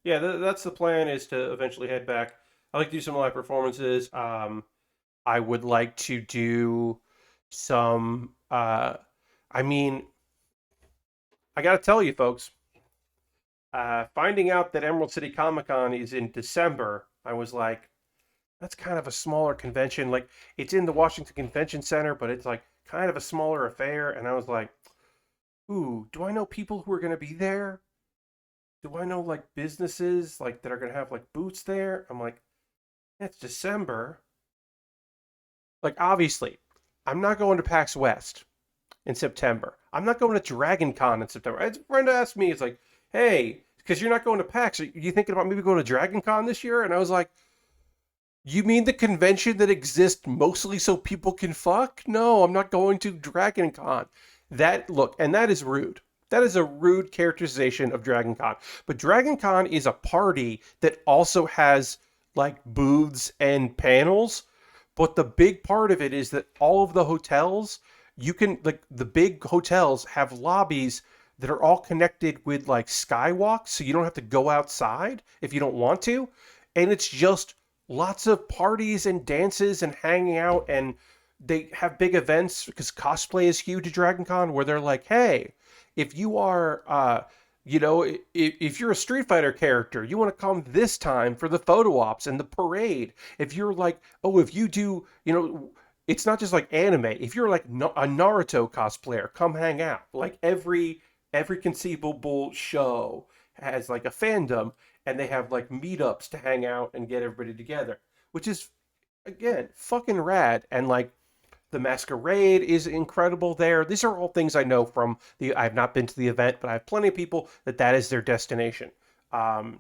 yeah, that's the plan is to eventually head back. I like to do some live performances. I would like to do some. I mean, I got to tell you, folks, finding out that Emerald City Comic Con is in December, I was like, that's kind of a smaller convention. Like, it's in the Washington Convention Center, but it's like kind of a smaller affair. And I was like, ooh, do I know people who are going to be there? Do I know like businesses like that are going to have like booths there? I'm like, it's December. Like, obviously, I'm not going to PAX West in September. I'm not going to Dragon Con in September. A friend asked me, it's like, hey, because you're not going to PAX, are you thinking about maybe going to Dragon Con this year? And I was like, you mean the convention that exists mostly so people can fuck? No, I'm not going to Dragon Con. That, look, and that is rude. That is a rude characterization of Dragon Con. But Dragon Con is a party that also has like booths and panels. But the big part of it is that all of the hotels, you can, like, the big hotels have lobbies that are all connected with like skywalks, so you don't have to go outside if you don't want to. And it's just lots of parties and dances and hanging out, and they have big events because cosplay is huge at Dragon Con where they're like, hey, if you are if you're a Street Fighter character, you want to come this time for the photo ops and the parade. If you're like, oh, if you do, it's not just like anime. If you're like a Naruto cosplayer, come hang out. Like every conceivable show has like a fandom, and they have like meetups to hang out and get everybody together, which is again fucking rad. And like the masquerade is incredible there. These are all things I know from the. I've not been to the event, but I have plenty of people that is their destination. Um,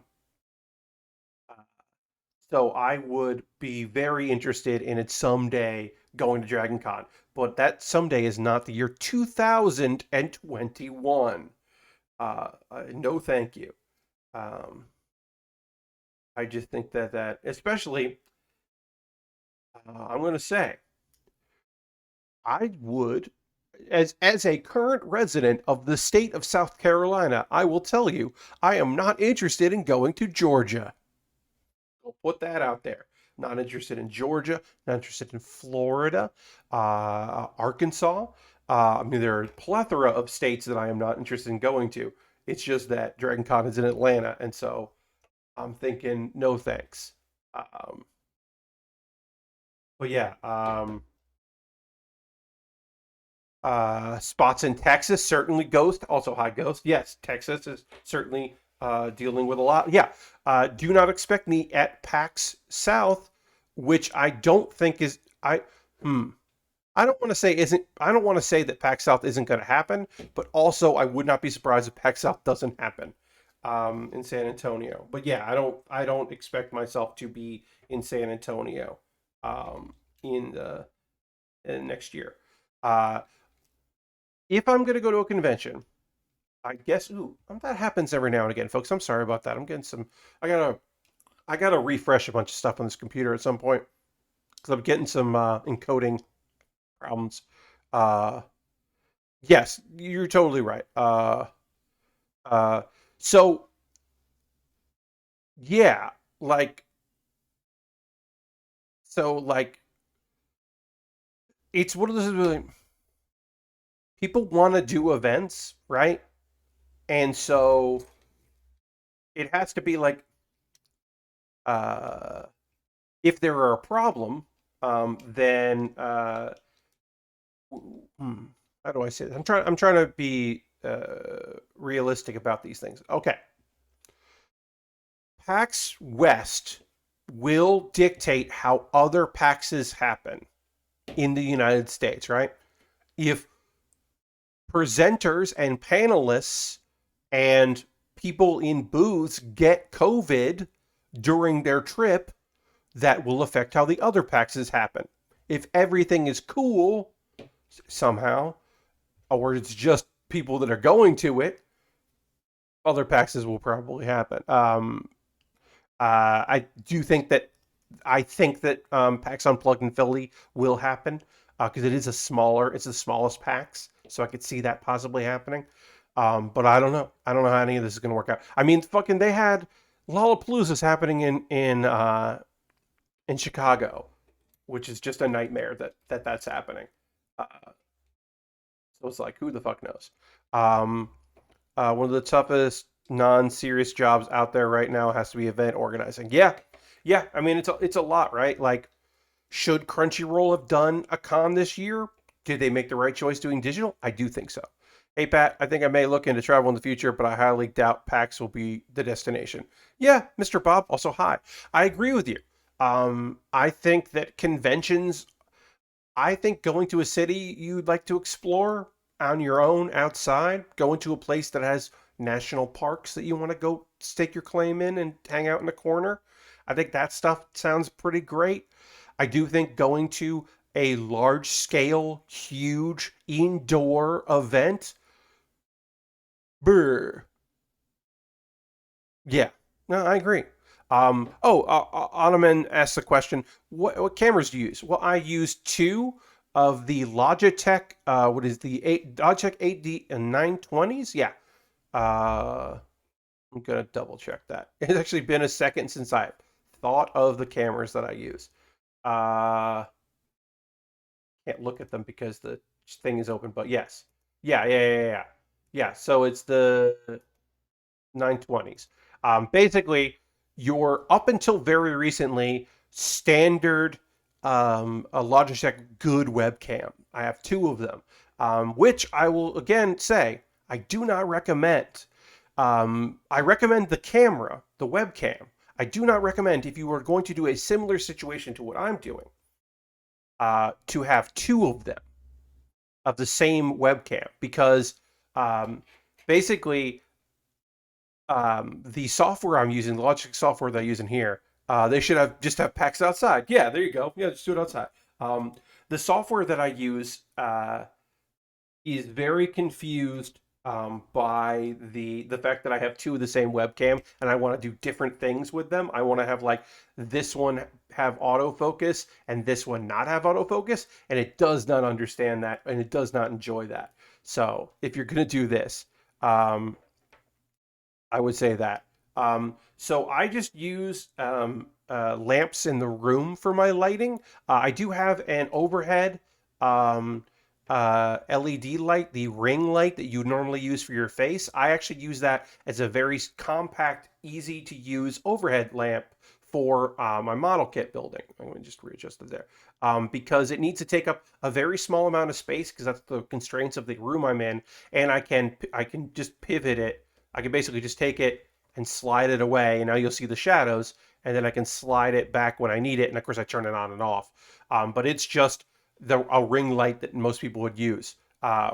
so I would be very interested in it someday going to Dragon Con, but that someday is not the year 2021. No, thank you. Um, I just think that especially, I'm going to say, I would, as a current resident of the state of South Carolina, I will tell you, I am not interested in going to Georgia. I'll put that out there. Not interested in Georgia. Not interested in Florida, Arkansas. I mean, there are a plethora of states that I am not interested in going to. It's just that Dragon Con is in Atlanta, and so I'm thinking no thanks. Um, but yeah, spots in Texas, certainly Ghost, also High Ghost. Yes, Texas is certainly dealing with a lot. Yeah, do not expect me at PAX South, which I don't think is I. Hmm. I don't want to say isn't. I don't want to say that PAX South isn't going to happen, but also I would not be surprised if PAX South doesn't happen in San Antonio. But yeah, I don't expect myself to be in San Antonio um, in the next year. Uh, if I'm going to go to a convention, I guess. Ooh, that happens every now and again, folks. I'm sorry about that. I'm getting some. I gotta refresh a bunch of stuff on this computer at some point because I'm getting some encoding problems. Uh, yes, you're totally right. Uh, so yeah, like like it's one of those really people want to do events, right? And so it has to be like uh if there are a problem, then hmm, how do I say this? I'm trying to be realistic about these things. Okay, PAX West will dictate how other PAXs happen in the United States, right? If presenters and panelists and people in booths get COVID during their trip, that will affect how the other PAXs happen. If everything is cool somehow, or it's just people that are going to it, other PAXs will probably happen. I do think that PAX Unplugged in Philly will happen because it is it's the smallest PAX, so I could see that possibly happening. But I don't know. I don't know how any of this is going to work out. I mean, fucking, they had Lollapalooza's happening in Chicago, which is just a nightmare that's happening. Uh, so it's like, who the fuck knows? Um, one of the toughest non-serious jobs out there right now has to be event organizing. Yeah, yeah. I mean, it's a lot, right? Like, should Crunchyroll have done a con this year? Did they make the right choice doing digital? I do think so. Hey Pat, I think I may look into travel in the future, but I highly doubt PAX will be the destination. Yeah, Mr. Bob, also hi. I agree with you. I think that conventions I think going to a city you'd like to explore on your own outside, going to a place that has national parks that you want to go stake your claim in and hang out in the corner. I think that stuff sounds pretty great. I do think going to a large scale, huge indoor event, brr, yeah, no, I agree. Ottoman asked the question, what cameras do you use? Well, I use two of the Logitech, what is the Logitech 8D and 920s? Yeah. Uh, I'm gonna double check that. It's actually been a second since I thought of the cameras that I use. Uh, can't look at them because the thing is open, but yes. Yeah. Yeah, so it's the 920s. Basically, your up until very recently standard a Logitech good webcam. I have two of them, which I will again say I do not recommend. I recommend the camera, the webcam. I do not recommend if you are going to do a similar situation to what I'm doing, to have two of them of the same webcam because um, basically the software I'm using, the Logic software that I'm using here, they should have just have packs outside. Yeah, there you go. Yeah, just do it outside. The software that I use is very confused by the fact that I have two of the same webcam and I want to do different things with them. I want to have like this one have autofocus and this one not have autofocus, and it does not understand that and it does not enjoy that. So if you're gonna do this, um, I would say that. So I just use lamps in the room for my lighting. I do have an overhead um, LED light, the ring light that you normally use for your face. I actually use that as a very compact, easy to use overhead lamp for my model kit building. I'm going to just readjust it there because it needs to take up a very small amount of space because that's the constraints of the room I'm in, and I can just pivot it. I can basically just take it and slide it away, and now you'll see the shadows, and then I can slide it back when I need it, and of course I turn it on and off. But it's just a ring light that most people would use,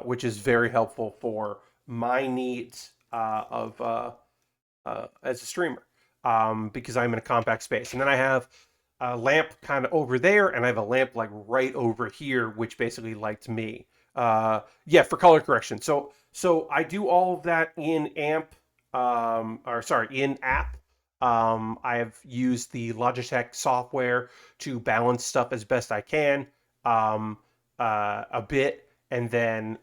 which is very helpful for my needs as a streamer because I'm in a compact space. And then I have a lamp kind of over there, and I have a lamp like right over here, which basically lights me. Yeah, for color correction. So I do all of that in in app. I have used the Logitech software to balance stuff as best I can a bit, and then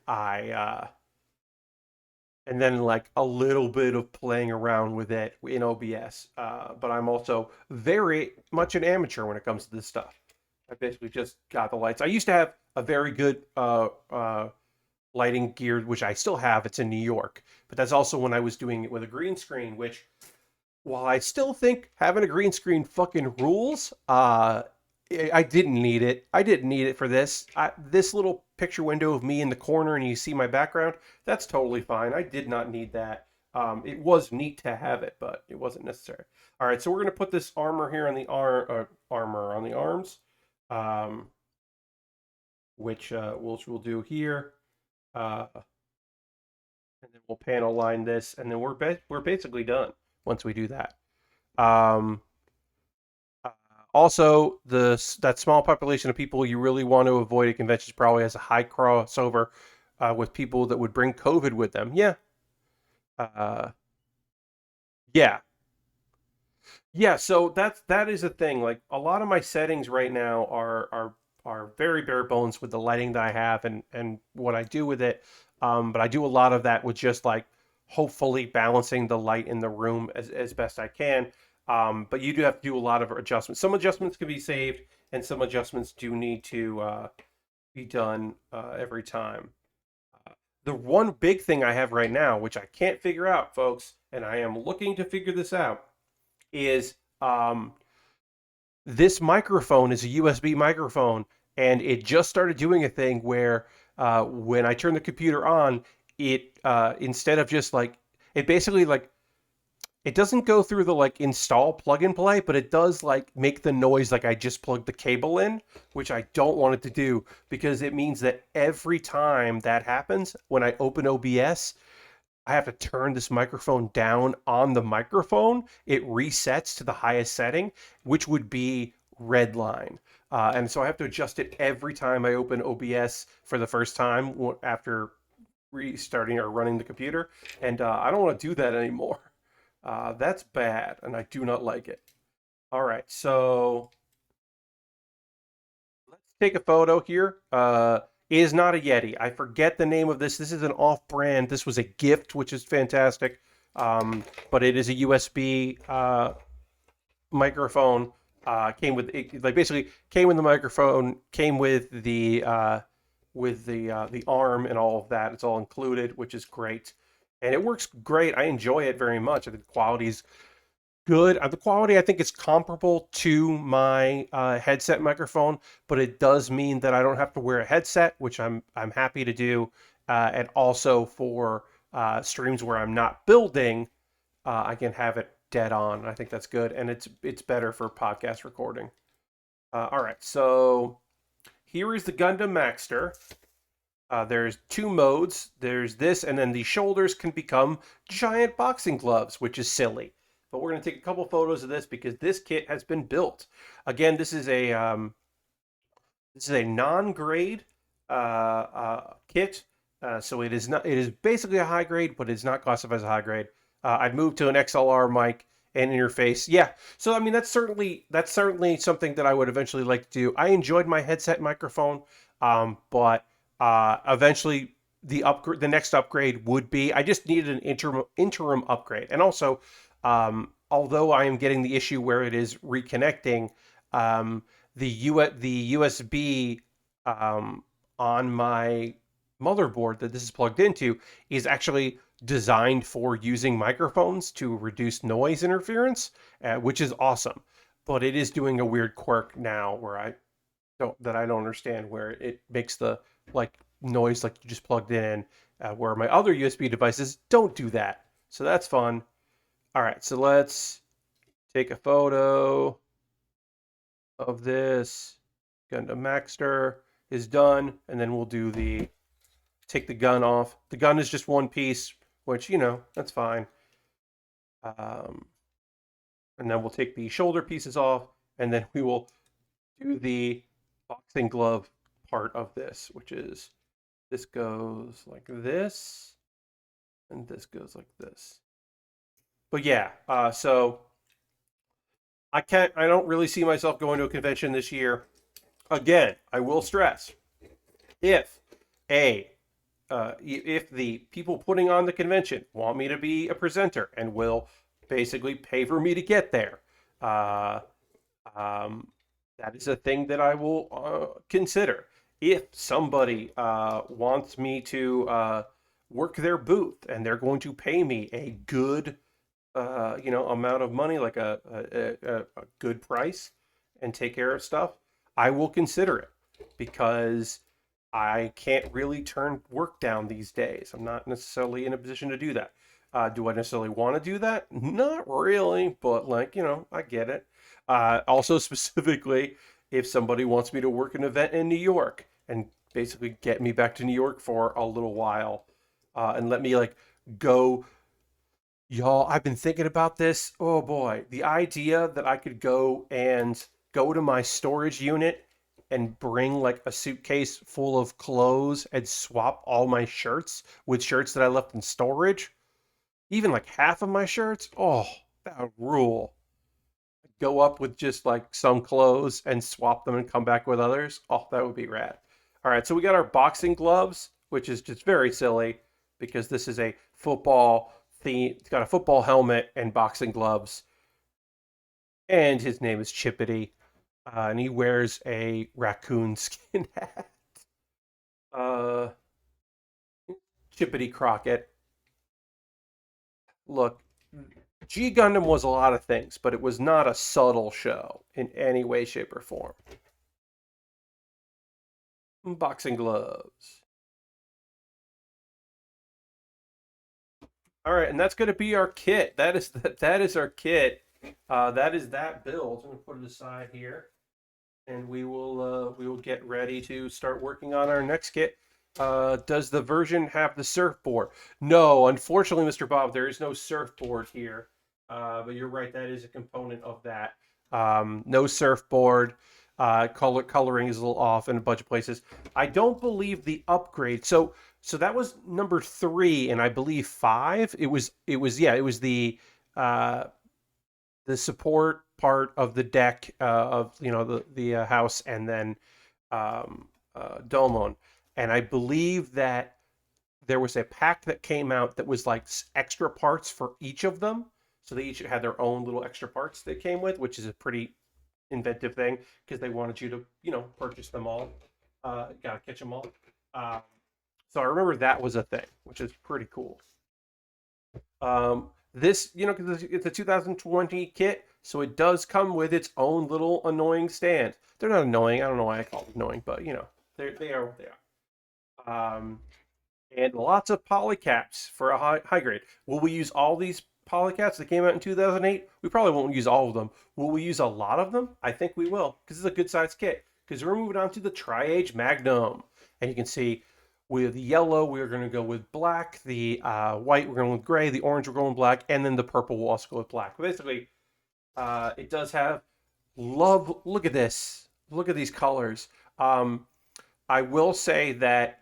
like a little bit of playing around with it in OBS. But I'm also very much an amateur when it comes to this stuff. I basically just got the lights. I used to have a very good lighting gear, which I still have. It's in New York, but that's also when I was doing it with a green screen, which while I still think having a green screen fucking rules, I didn't need it. I didn't need it for this. This little picture window of me in the corner and you see my background, that's totally fine. I did not need that. It was neat to have it, but it wasn't necessary. All right, so we're going to put this armor here on the armor on the arms, um, which we'll do here. And then we'll panel line this, and then we're basically done once we do that. Um, Also, that small population of people you really want to avoid at conventions probably has a high crossover with people that would bring COVID with them. Yeah, uh, yeah, yeah. So that is a thing. Like a lot of my settings right now are very bare bones with the lighting that I have and what I do with it. But I do a lot of that with just like hopefully balancing the light in the room as best I can. But you do have to do a lot of adjustments. Some adjustments can be saved, and some adjustments do need to be done every time. The one big thing I have right now, which I can't figure out, folks, and I am looking to figure this out, is this microphone is a USB microphone, and it just started doing a thing where when I turn the computer on, it instead of just like it basically like it doesn't go through the like install plug and play, but it does like make the noise like I just plugged the cable in, which I don't want it to do because it means that every time that happens, when I open OBS, I have to turn this microphone down on the microphone. It resets to the highest setting, which would be red line. And so I have to adjust it every time I open OBS for the first time after restarting or running the computer. And I don't want to do that anymore. That's bad, and I do not like it. All right, so let's take a photo here. It is not a Yeti. I forget the name of this. This is an off-brand. This was a gift, which is fantastic. But it is a USB microphone. Came with it, like basically came with the microphone, came with the arm and all of that. It's all included, which is great. And it works great. I enjoy it very much. I think the quality's good. The quality I think is comparable to my headset microphone, but it does mean that I don't have to wear a headset, which I'm happy to do. And also for streams where I'm not building, I can have it dead on. I think that's good, and it's better for podcast recording. All right, so here is the Gundam Maxter. There's two modes. There's this, and then the shoulders can become giant boxing gloves, which is silly. But we're going to take a couple photos of this because this kit has been built. Again, this is a non-grade kit, so it is not. It is basically a high grade, but it's not classified as a high grade. I'd moved to an XLR mic and interface. Yeah, so I mean that's certainly something that I would eventually like to do. I enjoyed my headset microphone, but eventually the next upgrade would be I just needed an interim upgrade, and also Although I am getting the issue where it is reconnecting, the USB on my motherboard that this is plugged into is actually designed for using microphones to reduce noise interference, which is awesome. But it is doing a weird quirk now where I don't understand, where it makes the like noise like you just plugged in, where my other USB devices don't do that. So that's fun. All right, so let's take a photo of this. Gundam Maxter is done, and then we'll do take the gun off. The gun is just one piece, which, that's fine. And then we'll take the shoulder pieces off, and then we will do the boxing glove part of this, which is this goes like this, and this goes like this. But yeah, so I don't really see myself going to a convention this year. Again, I will stress, if if the people putting on the convention want me to be a presenter and will basically pay for me to get there, uh, that is a thing that I will consider. If somebody wants me to work their booth and they're going to pay me a good amount of money, like a good price, and take care of stuff, I will consider it, because I can't really turn work down these days. I'm not necessarily in a position to do that. Do I necessarily want to do that? Not really, but I get it. Also, specifically, if somebody wants me to work an event in New York and basically get me back to New York for a little while, and let me go. Y'all, I've been thinking about this. Oh boy, the idea that I could go to my storage unit and bring like a suitcase full of clothes and swap all my shirts with shirts that I left in storage, even like half of my shirts. Oh, that would rule. Go up with just like some clothes and swap them and come back with others. Oh, that would be rad. All right, so we got our boxing gloves, which is just very silly because this is a football theme. It's got a football helmet and boxing gloves, and his name is Chippity, and he wears a raccoon skin hat. Uh, Chippity Crockett. Look, G Gundam was a lot of things, but it was not a subtle show in any way, shape, or form. Boxing gloves. All right, and that's going to be our kit. That is our kit. That is that build. I'm going to put it aside here, and we will get ready to start working on our next kit. Does the version have the surfboard? No, unfortunately, Mr. Bob, there is no surfboard here. But you're right, that is a component of that. No surfboard. Coloring is a little off in a bunch of places. I don't believe the upgrade. So that was number 3, and I believe 5. It was the support part of the deck, of the house, and then Domon. And I believe that there was a pack that came out that was like extra parts for each of them. So they each had their own little extra parts they came with, which is a pretty inventive thing because they wanted you to, purchase them all. Gotta catch them all. So I remember that was a thing, which is pretty cool. This, because it's a 2020 kit, so it does come with its own little annoying stand. They're not annoying. I don't know why I call them annoying, but they are what they are. And lots of polycaps for a high grade. Will we use all these polycaps that came out in 2008? We probably won't use all of them. Will we use a lot of them? I think we will, because it's a good sized kit. Because we're moving on to the Tri-Age Magnum. And you can see with yellow, we're going to go with black. The white, we're going with gray. The orange, we're going black. And then the purple will also go with black. Basically, it does have love. Look at this. Look at these colors. I will say that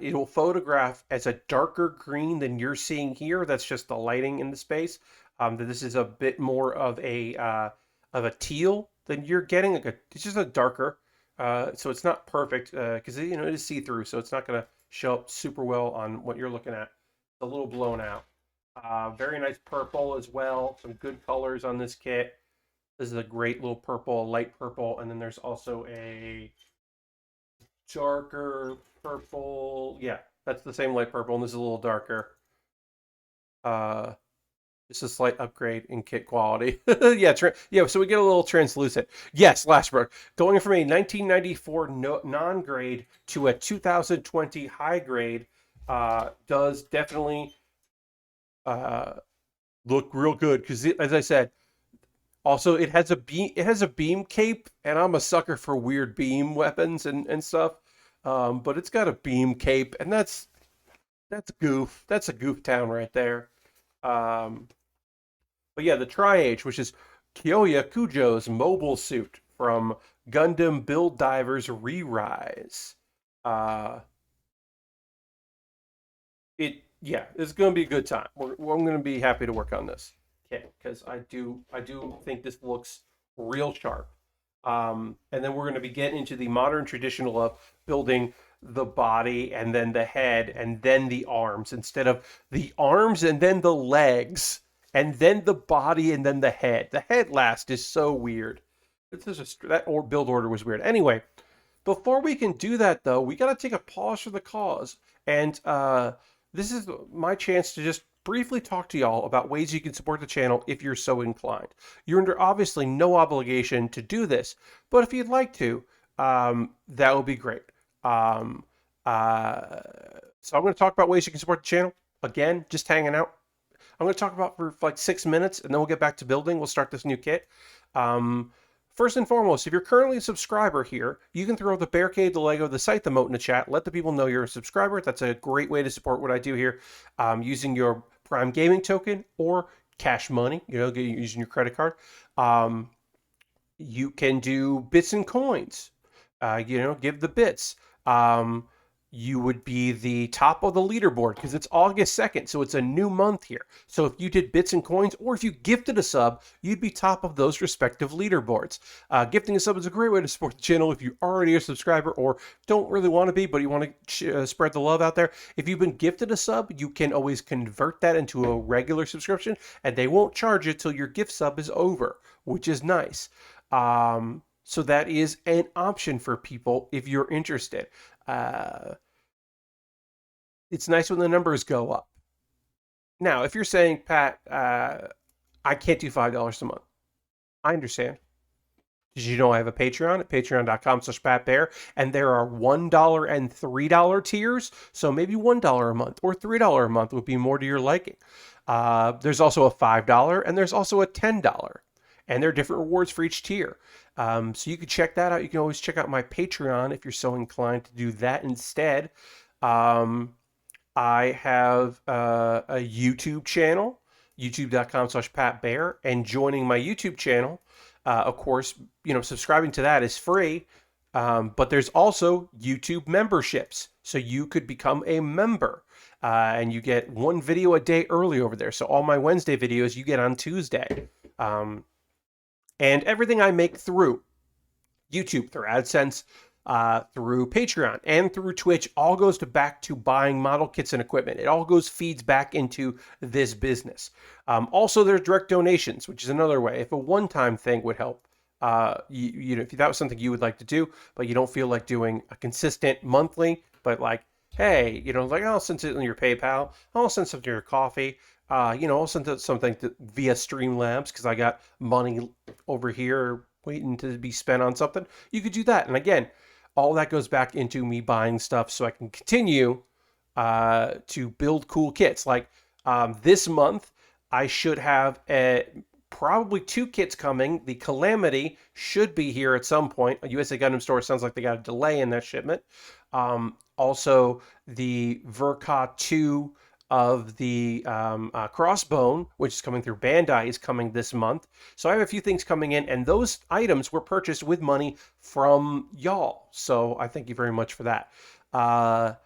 it will photograph as a darker green than you're seeing here. That's just the lighting in the space. That this is a bit more of a teal than you're getting. It's just a darker. So it's not perfect because it is see through, so it's not going to show up super well on what you're looking at. It's a little blown out. Very nice purple as well. Some good colors on this kit. This is a great little purple, light purple, and then there's also a darker purple. Yeah, that's the same light purple, and this is a little darker. Uh, just a slight upgrade in kit quality. Yeah, yeah. So we get a little translucent. Yes, Lashbrook going from a 1994 non-grade to a 2020 high grade does definitely uh, look real good because, as I said, also it has a beam. It has a beam cape, and I'm a sucker for weird beam weapons and stuff. But it's got a beam cape, and that's goof. That's a goof town right there. Um, but yeah, the Tri-Age, which is Kyoya Kujo's mobile suit from Gundam Build Divers Re-Rise. Uh, yeah, it's going to be a good time. I'm going to be happy to work on this kit because I do think this looks real sharp. And then we're going to be getting into the modern traditional of building the body and then the head and then the arms instead of the arms and then the legs and then the body and then the head. The head last is so weird. It's just that or build order was weird. Anyway, before we can do that, though, we got to take a pause for the cause. And this is my chance to just briefly talk to y'all about ways you can support the channel if you're so inclined. You're under obviously no obligation to do this, but if you'd like to, that would be great. Um, so I'm going to talk about ways you can support the channel. Again, just hanging out. I'm going to talk about for like 6 minutes, and then we'll get back to building. We'll start this new kit. First and foremost, if you're currently a subscriber here, you can throw the Barricade, the Lego, the Scythe emote in the chat. Let the people know you're a subscriber. That's a great way to support what I do here, using your Prime Gaming token or cash money, using your credit card. You can do bits and coins, give the bits. You would be the top of the leaderboard because it's August 2nd, so it's a new month here. So if you did bits and coins or if you gifted a sub, you'd be top of those respective leaderboards. Gifting a sub is a great way to support the channel if you already are a subscriber or don't really want to be, but you want to spread the love out there. If you've been gifted a sub, you can always convert that into a regular subscription, and they won't charge you till your gift sub is over, which is nice. So that is an option for people if you're interested. It's nice when the numbers go up. Now, if you're saying, Pat, I can't do $5 a month, I understand. Did you know I have a Patreon at patreon.com/PatBear, and there are $1 and $3 tiers, so maybe $1 a month or $3 a month would be more to your liking. There's also a $5 and there's also a $10, and there are different rewards for each tier. So you can check that out. You can always check out my Patreon if you're so inclined to do that instead. I have a YouTube channel, youtube.com/PatBear, and joining my YouTube channel, of course, subscribing to that is free, but there's also YouTube memberships. So you could become a member, and you get one video a day early over there. So all my Wednesday videos you get on Tuesday. And everything I make through YouTube, through AdSense, through Patreon, and through Twitch, all goes back to buying model kits and equipment. It all feeds back into this business. Also, there's direct donations, which is another way. If a one-time thing would help, if that was something you would like to do, but you don't feel like doing a consistent monthly, but like, hey, I'll send it on your PayPal, I'll send something to your coffee. I'll send something via Streamlabs because I got money over here waiting to be spent on something. You could do that. And again, all that goes back into me buying stuff so I can continue to build cool kits. Like this month, I should have probably 2 kits coming. The Calamity should be here at some point. A USA Gundam Store sounds like they got a delay in that shipment. Also, the Verka 2 of the Crossbone, which is coming through Bandai, is coming this month. So I have a few things coming in, and those items were purchased with money from y'all. So I thank you very much for that. Now,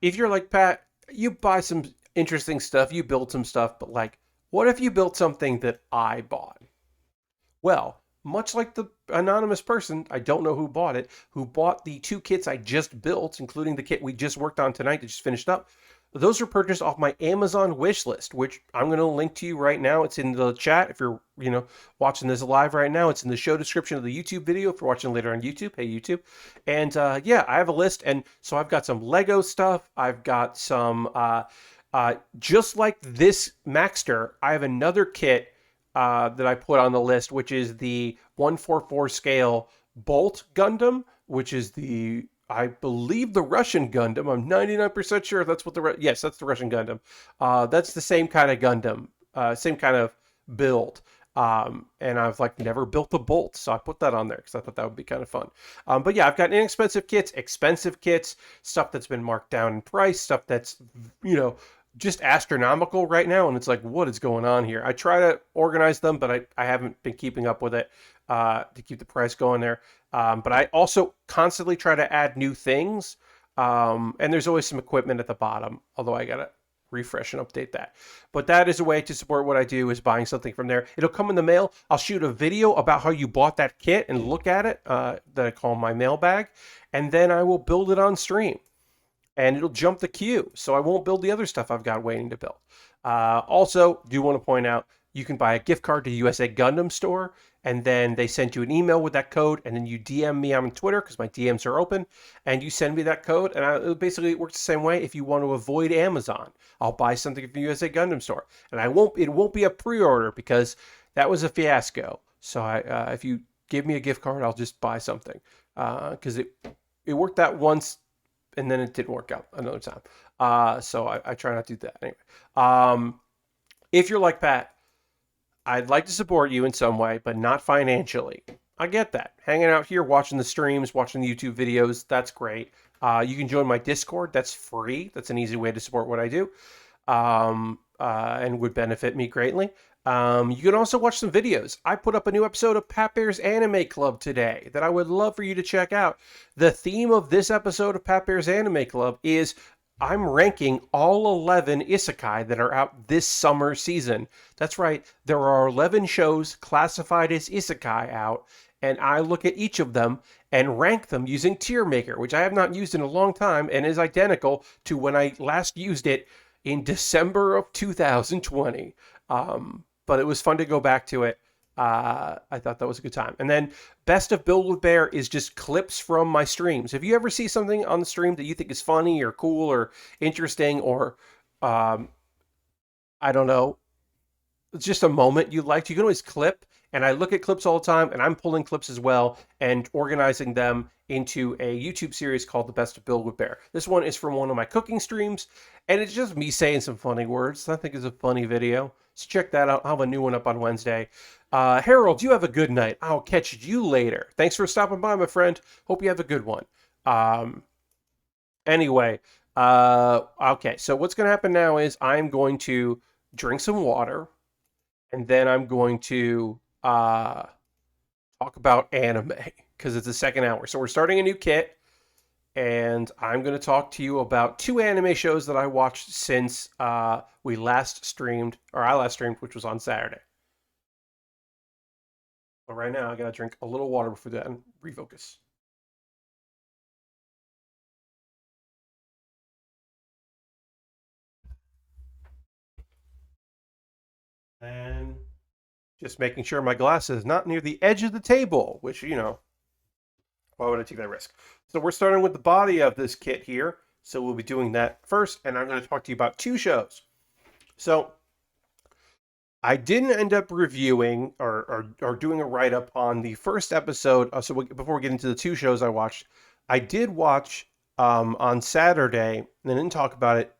if you're like, Pat, you buy some interesting stuff, you build some stuff, but like, what if you built something that I bought? Well, much like the anonymous person, I don't know who bought it, who bought the 2 kits I just built, including the kit we just worked on tonight that just finished up. those are purchased off my Amazon wish list, which I'm going to link to you right now. It's in the chat if you're, watching this live right now. It's in the show description of the YouTube video if you're watching later on YouTube. Hey, YouTube. And yeah, I have a list. And so I've got some Lego stuff. I've got some, just like this Maxter, I have another kit that I put on the list, which is the 144 scale Bolt Gundam, which is I believe the Russian Gundam. I'm 99% sure that's what yes, that's the Russian Gundam. That's the same kind of Gundam, same kind of build. And I've like never built a Bolt, so I put that on there because I thought that would be kind of fun. But yeah, I've got inexpensive kits, expensive kits, stuff that's been marked down in price, stuff that's just astronomical right now, and it's like, what is going on here? I try to organize them, but I haven't been keeping up with it to keep the price going there. But I also constantly try to add new things, and there's always some equipment at the bottom, although I gotta refresh and update that. But that is a way to support what I do, is buying something from there. It'll come in the mail. I'll shoot a video about how you bought that kit and look at it, that I call my mailbag, and then I will build it on stream. And it'll jump the queue, so I won't build the other stuff I've got waiting to build. Also, do want to point out, you can buy a gift card to USA Gundam Store, and then they send you an email with that code, and then you DM me on Twitter, because my DMs are open, and you send me that code, and it works the same way. If you want to avoid Amazon, I'll buy something from USA Gundam Store, and it won't be a pre-order, because that was a fiasco. So if you give me a gift card, I'll just buy something, because it worked out once, and then it didn't work out another time. So I try not to do that anyway. If you're like Pat, I'd like to support you in some way, but not financially. I get that. Hanging out here, watching the streams, watching the YouTube videos, that's great. You can join my Discord. That's free. That's an easy way to support what I do, and would benefit me greatly. You can also watch some videos. I put up a new episode of Pat Bear's Anime Club today that I would love for you to check out. The theme of this episode of Pat Bear's Anime Club is I'm ranking all 11 isekai that are out this summer season. That's right, there are 11 shows classified as isekai out, and I look at each of them and rank them using Tier Maker, which I have not used in a long time and is identical to when I last used it in December of 2020. But it was fun to go back to it. I thought that was a good time. And then Best of Build with Baer is just clips from my streams. If you ever see something on the stream that you think is funny or cool or interesting, or I don't know, it's just a moment you liked, you can always clip. And I look at clips all the time, and I'm pulling clips as well and organizing them into a YouTube series called The Best of Build with Baer. This one is from one of my cooking streams, and it's just me saying some funny words. I think it's a funny video. So check that out. I'll have a new one up on Wednesday. Harold, you have a good night. I'll catch you later. Thanks for stopping by, my friend. Hope you have a good one. Anyway, okay, so what's going to happen now is I'm going to drink some water, and then I'm going to talk about anime, because it's the second hour. So we're starting a new kit, and I'm going to talk to you about 2 anime shows that I watched since I last streamed, which was on Saturday. But right now, I got to drink a little water before that and refocus. And just making sure my glass is not near the edge of the table, which, why would I take that risk? So we're starting with the body of this kit here. So we'll be doing that first, and I'm going to talk to you about 2 shows. So I didn't end up reviewing or doing a write-up on the first episode. Before we get into the 2 shows I watched, I did watch on Saturday, and I didn't talk about it.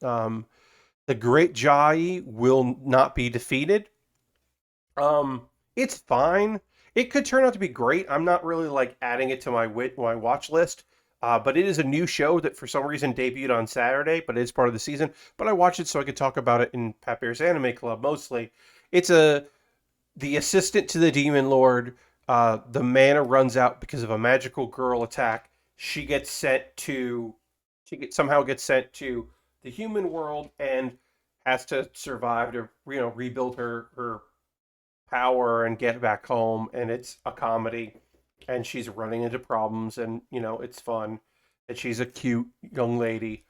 The Great Jai Will Not Be Defeated. It's fine. It could turn out to be great. I'm not really like adding it to my watch list. But it is a new show that for some reason debuted on Saturday, but it's part of the season. But I watched it so I could talk about it in Pat Bear's Anime Club mostly. It's the assistant to the Demon Lord. The mana runs out because of a magical girl attack. She somehow gets sent to the human world and has to survive to rebuild her power and get back home. And it's a comedy. And she's running into problems, and it's fun. And she's a cute young lady.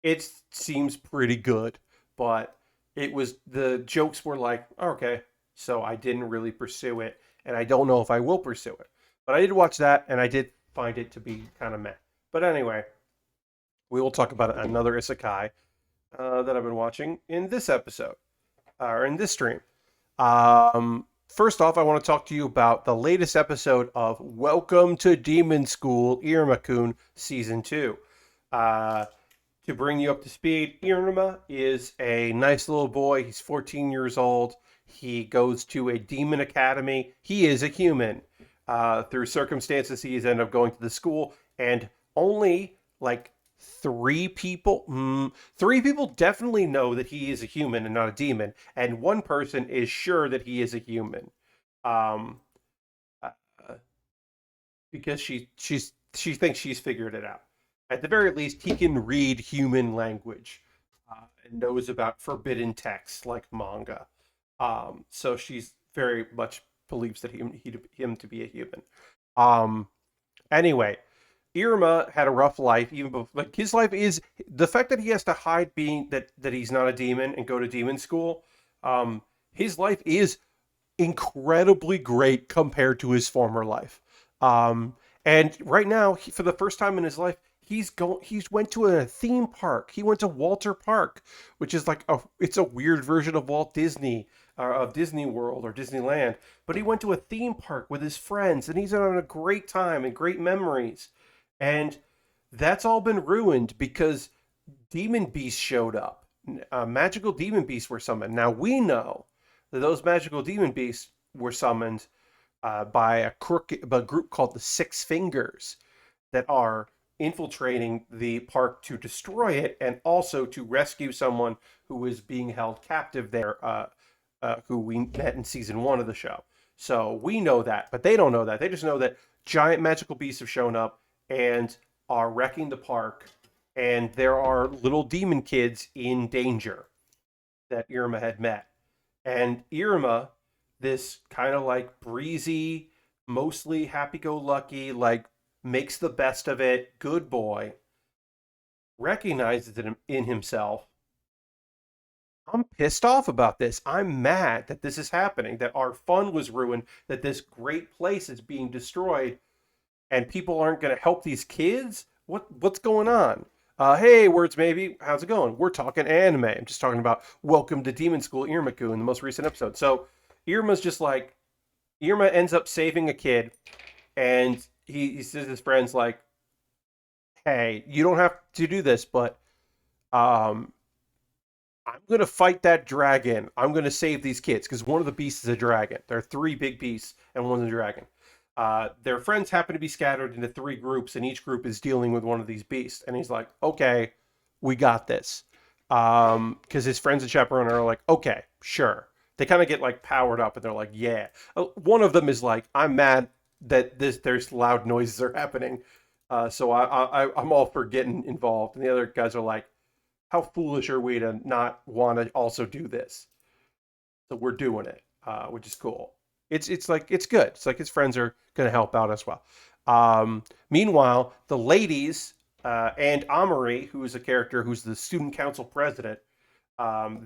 It seems pretty good, but the jokes were like, okay, so I didn't really pursue it, and I don't know if I will pursue it. But I did watch that, and I did find it to be kind of meh. But anyway, we will talk about another isekai that I've been watching in this episode, or in this stream. First off, I want to talk to you about the latest episode of Welcome to Demon School, Iruma-kun, Season 2. Uh, to bring you up to speed, Iruma is a nice little boy. He's 14 years old. He goes to a demon academy. He is a human. Through circumstances, he's ended up going to the school, and only like three people definitely know that he is a human and not a demon, and one person is sure that he is a human. Um, uh, because she thinks she's figured it out. At the very least, he can read human language and knows about forbidden texts like manga. So she's very much believes that him to be a human. Um, anyway, Irma had a rough life. Even before, like his life is the fact that he has to hide being that he's not a demon and go to demon school. His life is incredibly great compared to his former life. Um, and right now, for the first time in his life, he's went to a theme park. He went to Walter Park, which is like it's a weird version of Walt Disney of Disney World or Disneyland. But he went to a theme park with his friends, and he's having a great time and great memories. And that's all been ruined because demon beasts showed up. Magical demon beasts were summoned. Now we know that those magical demon beasts were summoned by a group called the Six Fingers that are infiltrating the park to destroy it and also to rescue someone who is being held captive there, who we met in season 1 of the show. So we know that, but they don't know that. They just know that giant magical beasts have shown up and are wrecking the park, and there are little demon kids in danger that Irma had met. And Irma, this kind of like breezy, mostly happy go lucky, like makes the best of it, good boy, recognizes it in himself. I'm pissed off about this. I'm mad that this is happening, that our fun was ruined, that this great place is being destroyed, and people aren't going to help these kids. What's going on? Hey, words maybe. How's it going? We're talking anime. I'm just talking about Welcome to Demon School Iruma-kun in the most recent episode. So Irma's just like Irma ends up saving a kid, and he says to his friends like, "Hey, you don't have to do this, but um, I'm gonna fight that dragon. I'm gonna save these kids because one of the beasts is a dragon. There are three big beasts, and one's a dragon. Their friends happen to be scattered into three groups, and each group is dealing with one of these beasts. And he's like, "Okay, we got this." Because his friends and chaperone are like, "Okay, sure." They kind of get like powered up, and they're like, "Yeah." One of them is like, "I'm mad that there's loud noises are happening, so I'm all for getting involved." And the other guys are like, how foolish are we to not want to also do this? So we're doing it, which is cool. It's like it's good. It's like his friends are going to help out as well. Meanwhile, the ladies and Amari, who is a character who's the student council president,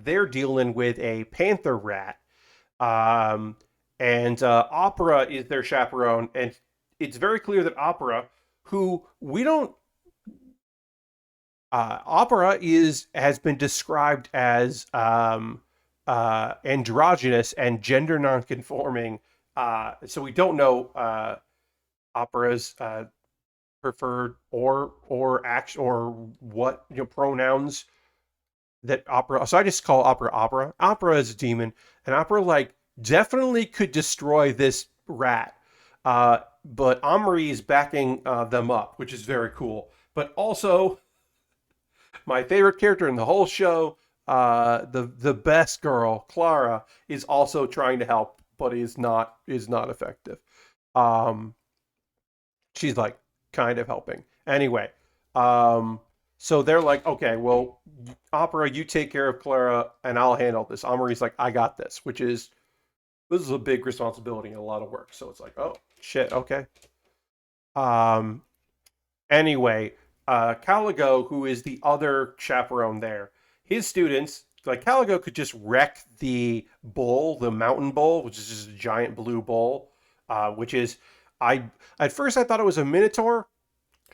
they're dealing with a panther rat, um, and Opera is their chaperone, and it's very clear that Opera, who we don't opera is has been described as androgynous and gender nonconforming. So we don't know opera's preferred or act or what pronouns that opera. So I just call opera opera. Opera is a demon, and opera like definitely could destroy this rat. But Omri is backing them up, which is very cool. But also, my favorite character in the whole show, the best girl, Clara, is also trying to help, but is not effective. Um, she's like kind of helping anyway. Um, so they're like, okay, well, Opera, you take care of Clara, and I'll handle this. Omri's like, I got this, which is this is a big responsibility and a lot of work. So it's like, oh shit, okay. Um, anyway, Caligo, who is the other chaperone there, his students, like Caligo could just wreck the bull, the mountain bull, which is just a giant blue bull, which is, I, at first I thought it was a minotaur,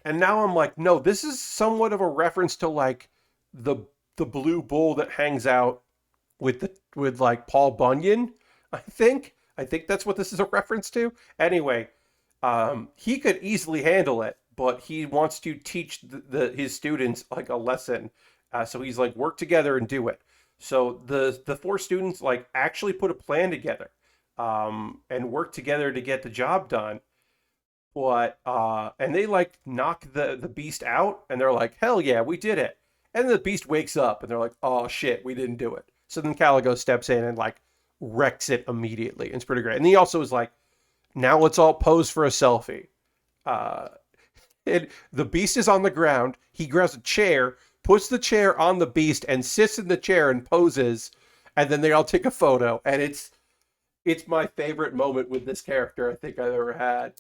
and now I'm like, no, this is somewhat of a reference to like the the blue bull that hangs out with like Paul Bunyan. I think that's what this is a reference to. Anyway, he could easily handle it, but he wants to teach his students like a lesson. So he's like, work together and do it. So the four students like actually put a plan together, and work together to get the job done. But and they like knock the beast out, and they're like, hell yeah, we did it. And the beast wakes up, and they're like, oh shit, we didn't do it. So then Caligo steps in and like wrecks it immediately. It's pretty great. And he also is like, now let's all pose for a selfie. Uh, the beast is on the ground. He grabs a chair, puts the chair on the beast, and sits in the chair and poses. And then they all take a photo. And it's my favorite moment with this character I think I've ever had,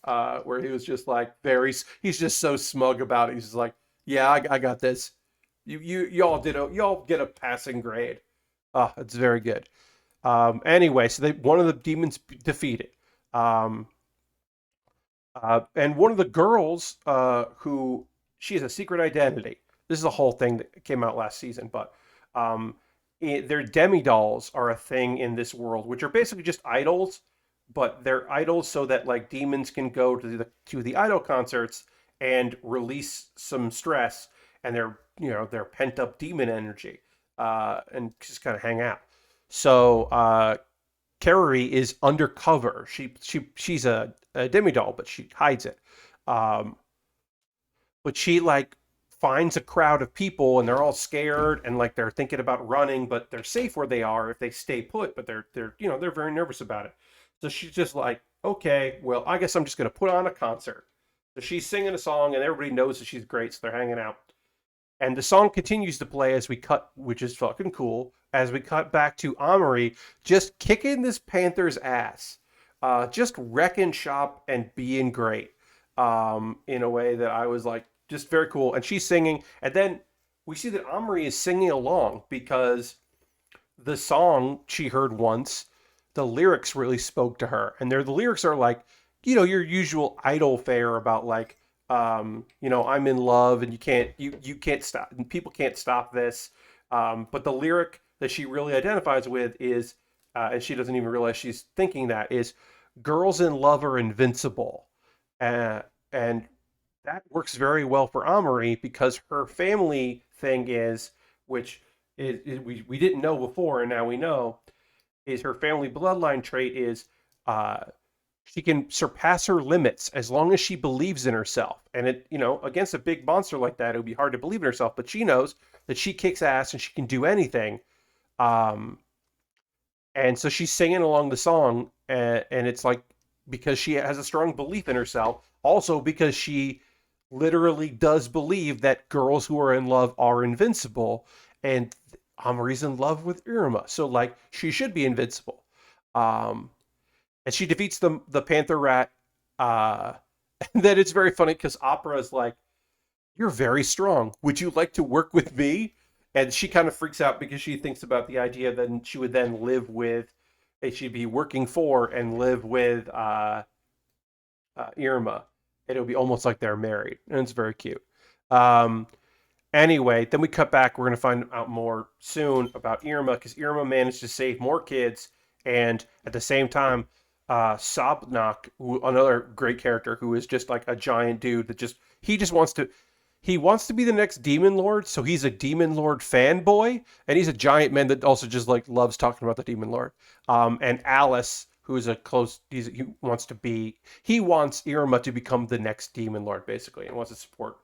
where he was just like he's just so smug about it. He's just like, yeah, I got this. Y'all get a passing grade. It's very good. Anyway, so one of the demons defeated. Um, and one of the girls, who she has a secret identity. This is a whole thing that came out last season, but um, their demi dolls are a thing in this world, which are basically just idols, but they're idols so that like demons can go to the idol concerts and release some stress and their pent up demon energy, and just kind of hang out. So Carrie is undercover. She's a demi doll, but she hides it. Um, but she like finds a crowd of people, and they're all scared, and like they're thinking about running, but they're safe where they are if they stay put. But they're very nervous about it. So she's just like, okay, well, I guess I'm just gonna put on a concert. So she's singing a song, and everybody knows that she's great, so they're hanging out. And the song continues to play as we cut, which is fucking cool, as we cut back to Amory just kicking this Panther's ass, just wrecking shop and being great, in a way that I was like, just very cool. And she's singing, and then we see that Amory is singing along because the song she heard once, the lyrics really spoke to her, and the lyrics are like, your usual idol fare about like, I'm in love, and you can't stop, and people can't stop this. But the lyric that she really identifies with is, and she doesn't even realize she's thinking that, is girls in love are invincible. And that works very well for Amory because her family thing is, which we didn't know before, and now we know, is her family bloodline trait is, uh, she can surpass her limits as long as she believes in herself. And against a big monster like that, it would be hard to believe in herself. But she knows that she kicks ass and she can do anything. Um, and so she's singing along the song, and it's like, because she has a strong belief in herself. Also because she literally does believe that girls who are in love are invincible, and Amari's in love with Iruma, so like she should be invincible. Um, and she defeats the Panther Rat. Uh, and then it's very funny because Opera is like, "You're very strong. Would you like to work with me?" And she kind of freaks out because she thinks about the idea that she would then live with, she'd be working for and live with Irma. And it would be almost like they're married, and it's very cute. Um, Anyway, then we cut back. We're going to find out more soon about Irma because Irma managed to save more kids. And at the same time, Sobnak, another great character who is just like a giant dude that he wants to be the next demon lord. So he's a demon lord fanboy, and he's a giant man that also just like loves talking about the demon lord. And Alice, who is he wants Irma to become the next demon lord basically, and wants to support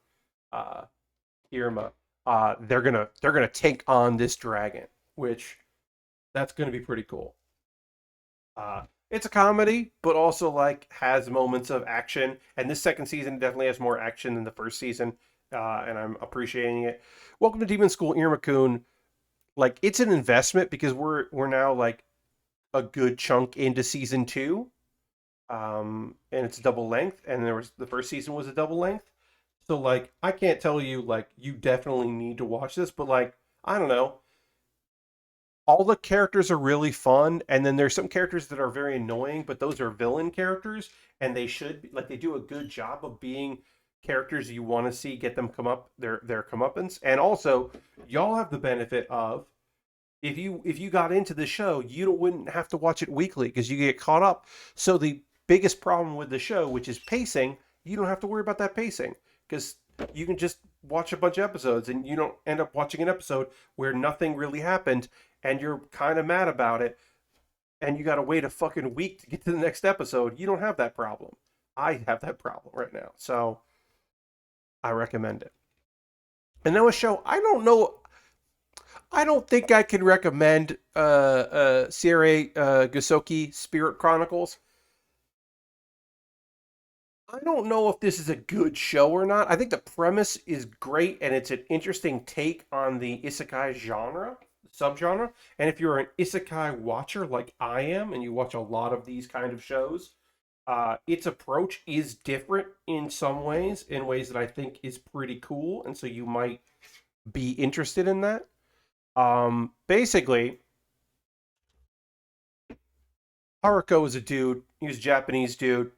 uh, Irma. They're gonna take on this dragon, which that's gonna be pretty cool. It's a comedy, but also like has moments of action, and this second season definitely has more action than the first season, and I'm appreciating it. Welcome to Demon School, Iruma-kun. Like it's an investment because we're now like a good chunk into season two, and it's double length, and the first season was a double length. So like I can't tell you like you definitely need to watch this, but like I don't know, all the characters are really fun, and then there's some characters that are very annoying, but those are villain characters, and they should be, like they do a good job of being characters you want to see get them come up their comeuppance. And also, y'all have the benefit of if you got into the show, you don't, wouldn't have to watch it weekly because you get caught up. So the biggest problem with the show, which is pacing, you don't have to worry about that pacing because you can just watch a bunch of episodes and you don't end up watching an episode where nothing really happened and you're kind of mad about it and you got to wait a fucking week to get to the next episode. You don't have that problem. I have that problem right now. So I recommend it. And now a show I don't know. I don't think I can recommend Seirei Gensouki Spirit Chronicles. I don't know if this is a good show or not. I think the premise is great and it's an interesting take on the isekai genre, subgenre. And if you're an isekai watcher like I am and you watch a lot of these kind of shows, its approach is different in some ways, in ways that I think is pretty cool. And so you might be interested in that. Basically, Haruko is a dude. He was a Japanese dude.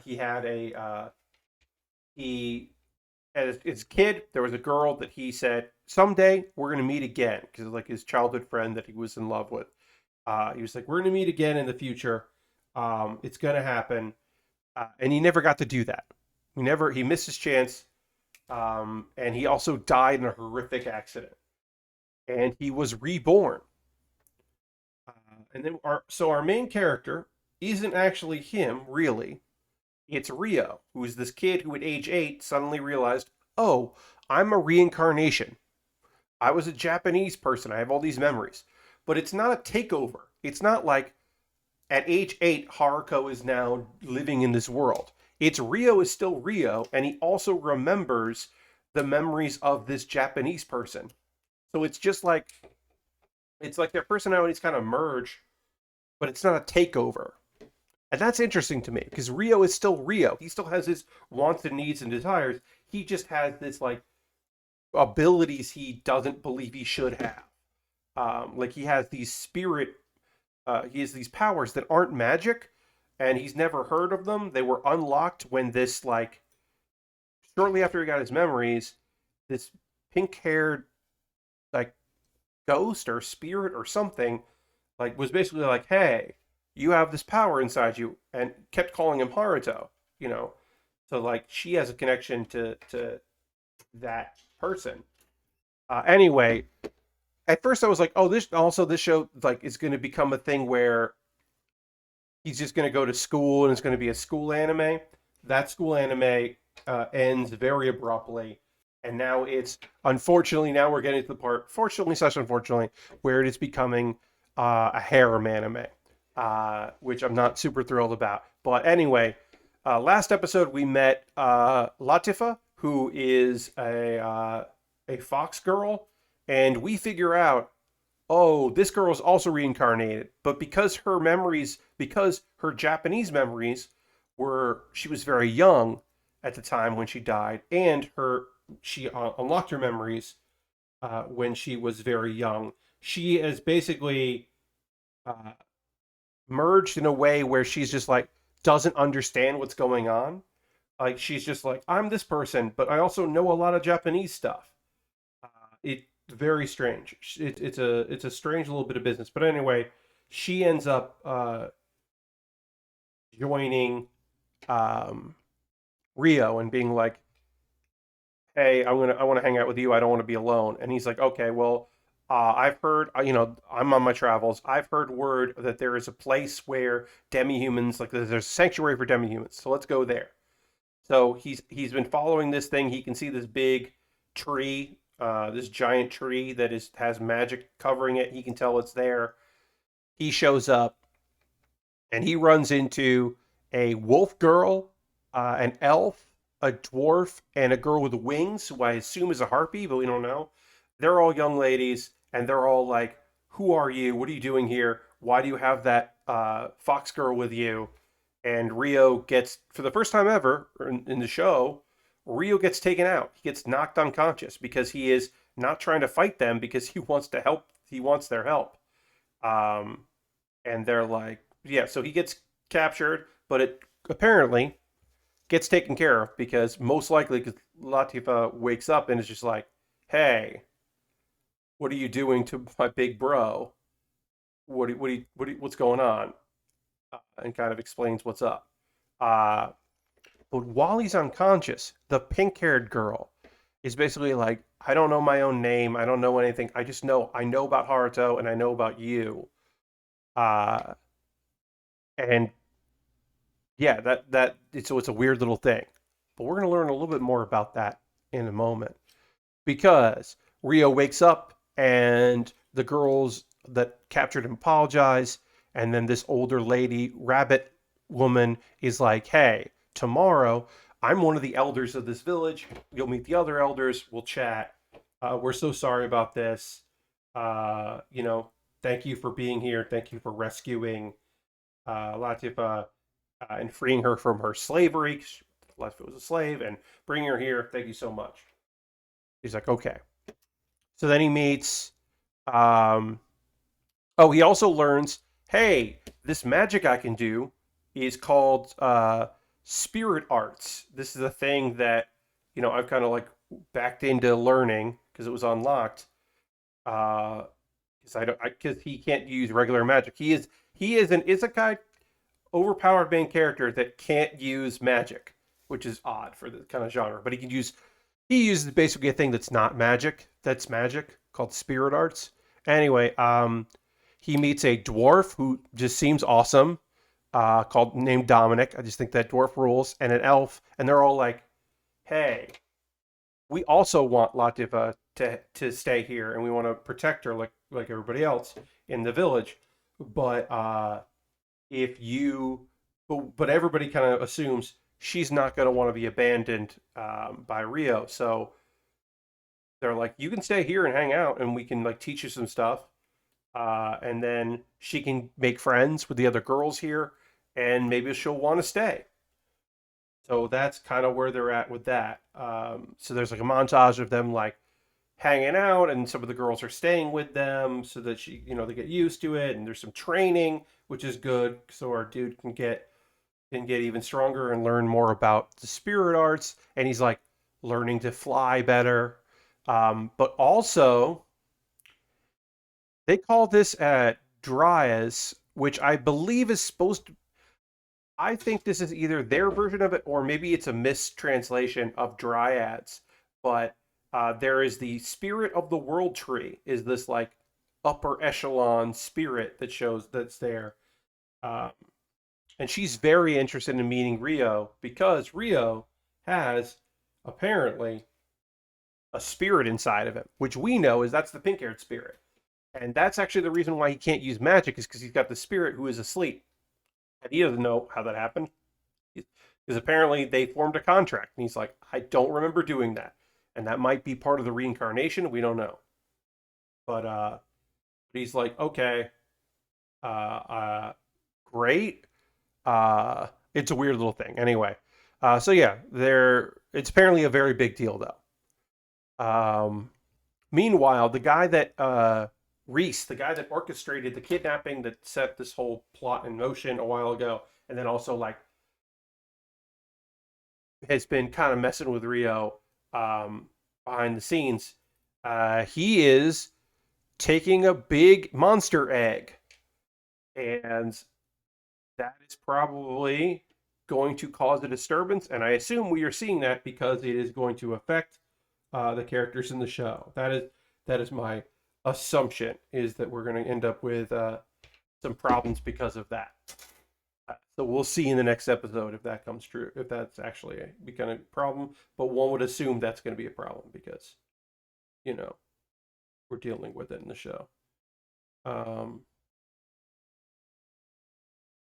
He had a he as his kid. There was a girl that he said someday we're gonna meet again because like his childhood friend that he was in love with. He was like we're gonna meet again in the future. It's gonna happen, and he never got to do that. He missed his chance. And he also died in a horrific accident. And he was reborn. And then our main character isn't actually him, really. It's Rio, who is this kid who at age 8 suddenly realized, oh, I'm a reincarnation. I was a Japanese person. I have all these memories. But it's not a takeover. It's not like at age 8, Haruko is now living in this world. It's Rio is still Rio, and he also remembers the memories of this Japanese person. So it's like their personalities kind of merge, but it's not a takeover. And that's interesting to me because Rio is still Rio. He still has his wants and needs and desires. He just has this like abilities he doesn't believe he should have. Like he has these he has these powers that aren't magic, and he's never heard of them. They were unlocked when this like shortly after he got his memories, this pink-haired like ghost or spirit or something like was basically like, "Hey, you have this power inside you," and kept calling him Haruto. You know, so like she has a connection to that person. Anyway, at first I was like, "Oh, this show like is going to become a thing where he's just going to go to school and it's going to be a school anime." That school anime ends very abruptly, and now it's unfortunately now we're getting to the part, fortunately slash unfortunately, where it is becoming a harem anime, which I'm not super thrilled about. But anyway, last episode we met Latifa, who is a fox girl, and we figure out, oh, this girl is also reincarnated, but because her Japanese memories were, she was very young at the time when she died, and she unlocked her memories when she was very young. She is basically uh, merged in a way where she's just like doesn't understand what's going on. Like she's just like I'm this person, but I also know a lot of Japanese stuff. It's very strange. It's a strange little bit of business. But anyway, she ends up joining um, Rio and being like, "Hey, I want to hang out with you. I don't want to be alone." And he's like, "Okay, well, I've heard, I'm on my travels. I've heard word that there is a place where demi-humans, like there's a sanctuary for demi-humans. So let's go there." So he's been following this thing. He can see this big tree, this giant tree that has magic covering it. He can tell it's there. He shows up and he runs into a wolf girl, an elf, a dwarf, and a girl with wings, who I assume is a harpy, but we don't know. They're all young ladies, and they're all like, "Who are you? What are you doing here? Why do you have that fox girl with you?" And Rio gets, for the first time ever in the show, Ryo gets taken out. He gets knocked unconscious because he is not trying to fight them because he wants to help. He wants their help. Um, and they're like, yeah. So he gets captured, but it apparently gets taken care of because most likely because Latifa wakes up and is just like, hey, what are you doing to my big bro? What's going on? And kind of explains what's up. Uh, but while he's unconscious, the pink-haired girl is basically like, I don't know my own name. I don't know anything. I know about Haruto and I know about you. Uh, and yeah, it's a weird little thing. But we're gonna learn a little bit more about that in a moment because Rio wakes up and the girls that captured him apologize, and then this older lady, rabbit woman, is like, "Hey, tomorrow I'm one of the elders of this village. You'll meet the other elders. We'll chat. We're so sorry about this. You know, thank you for being here. Thank you for rescuing Latifa and freeing her from her slavery. Latifa was a slave, and bringing her here. Thank you so much." He's like, "Okay." So then he meets. Um, oh, he also learns, hey, this magic I can do is called spirit arts. This is a thing that I've kind of like backed into learning because it was unlocked. Because I don't, because he can't use regular magic. He is an isekai overpowered main character that can't use magic, which is odd for the kind of genre. But he uses basically a thing that's not magic, that's magic, called spirit arts. Anyway, he meets a dwarf who just seems awesome, called named Dominic. I just think that dwarf rules, and an elf, and they're all like, "Hey, we also want Lativa to stay here, and we want to protect her like everybody else in the village. But if you, but everybody kind of assumes she's not going to want to be abandoned by Rio, so." They're like, you can stay here and hang out, and we can like teach you some stuff. And then she can make friends with the other girls here, and maybe she'll want to stay. So that's kind of where they're at with that. So there's like a montage of them like hanging out, and some of the girls are staying with them so that they get used to it. And there's some training, which is good, so our dude can get even stronger and learn more about the spirit arts. And he's like learning to fly better. But also, they call this Dryas, which I believe is supposed to. I think this is either their version of it or maybe it's a mistranslation of Dryads. But there is the spirit of the world tree, is this like upper echelon spirit that's there. Um, and she's very interested in meeting Rio because Rio has apparently a spirit inside of him, which we know is that's the pink-haired spirit. And that's actually the reason why he can't use magic is because he's got the spirit who is asleep. And he doesn't know how that happened. Because apparently they formed a contract. And he's like, I don't remember doing that. And that might be part of the reincarnation. We don't know. But he's like, okay, uh, uh, great. It's a weird little thing. Anyway, so yeah, it's apparently a very big deal though. Meanwhile, the guy that Reese, the guy that orchestrated the kidnapping that set this whole plot in motion a while ago, and then also like has been kind of messing with Rio behind the scenes. He is taking a big monster egg, and that is probably going to cause a disturbance. And I assume we are seeing that because it is going to affect the characters in the show. That is my assumption, is that we're going to end up with some problems because of that. So we'll see in the next episode if that comes true, if that's actually become a problem. But one would assume that's going to be a problem because you know we're dealing with it in the show. Um,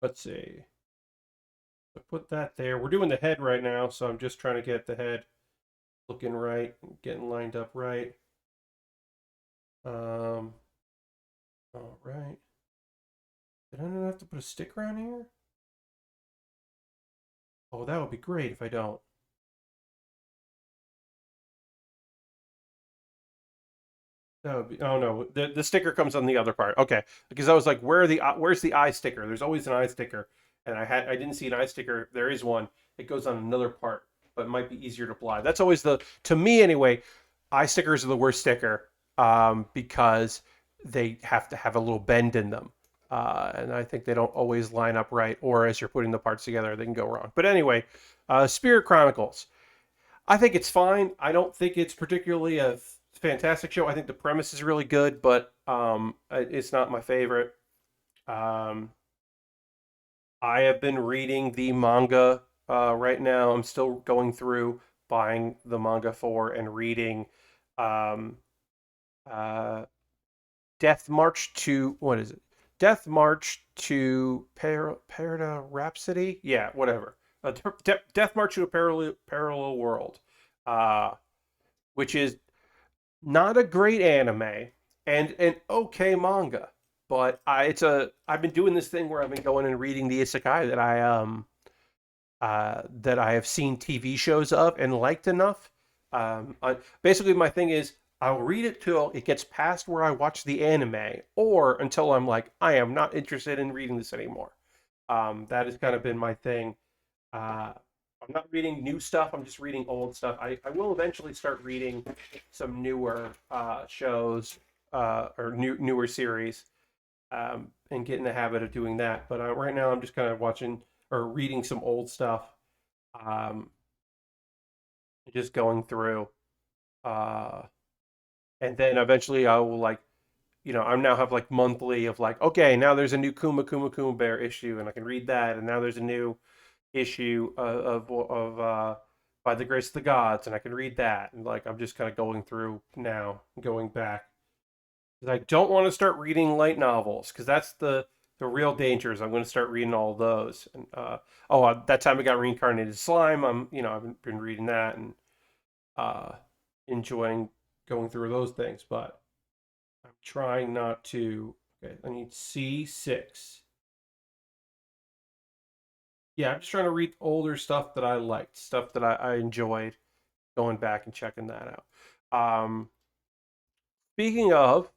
let's see. I put that there. We're doing the head right now, so I'm just trying to get the head looking right, getting lined up right. All right. Did I not have to put a sticker on here? Oh, that would be great if I don't. Oh no, the sticker comes on the other part. Okay, because I was like, where's the eye sticker? There's always an eye sticker, and I didn't see an eye sticker. There is one. It goes on another part, but it might be easier to apply. That's always to me anyway. Eye stickers are the worst sticker, because they have to have a little bend in them, and I think they don't always line up right, or as you're putting the parts together, they can go wrong. But anyway, Spirit Chronicles. I think it's fine. I don't think it's particularly a fantastic show. I think the premise is really good, but it's not my favorite. Um, I have been reading the manga right now. I'm still going through buying the manga for and reading um, uh, Death March to what is it? Death March to Parada Rhapsody? Yeah, whatever. Death March to a parallel world, uh, which is not a great anime and an okay manga, but I've been doing this thing where I've been going and reading the isekai that I have seen TV shows of and liked enough. Basically, my thing is I'll read it till it gets past where I watch the anime, or until I'm like I am not interested in reading this anymore. That has kind of been my thing. Uh, I'm not reading new stuff. I'm just reading old stuff. I will eventually start reading some newer shows or newer series, and get in the habit of doing that. But right now, I'm just kind of watching or reading some old stuff, um, just going through. Uh, and then eventually, I will like, I now have like monthly of like, okay, now there's a new Kuma Bear issue, and I can read that. And now there's a new issue of By the Grace of the Gods, and I can read that, and like I'm just kind of going through now, going back. 'Cause I don't want to start reading light novels because that's the real danger. Is I'm going to start reading all those, and that time I got Reincarnated Slime. I've been reading that and uh, enjoying going through those things, but I'm trying not to. Okay, I need C6. Yeah, I'm just trying to read older stuff that I liked, stuff that I enjoyed, going back and checking that out. Speaking of,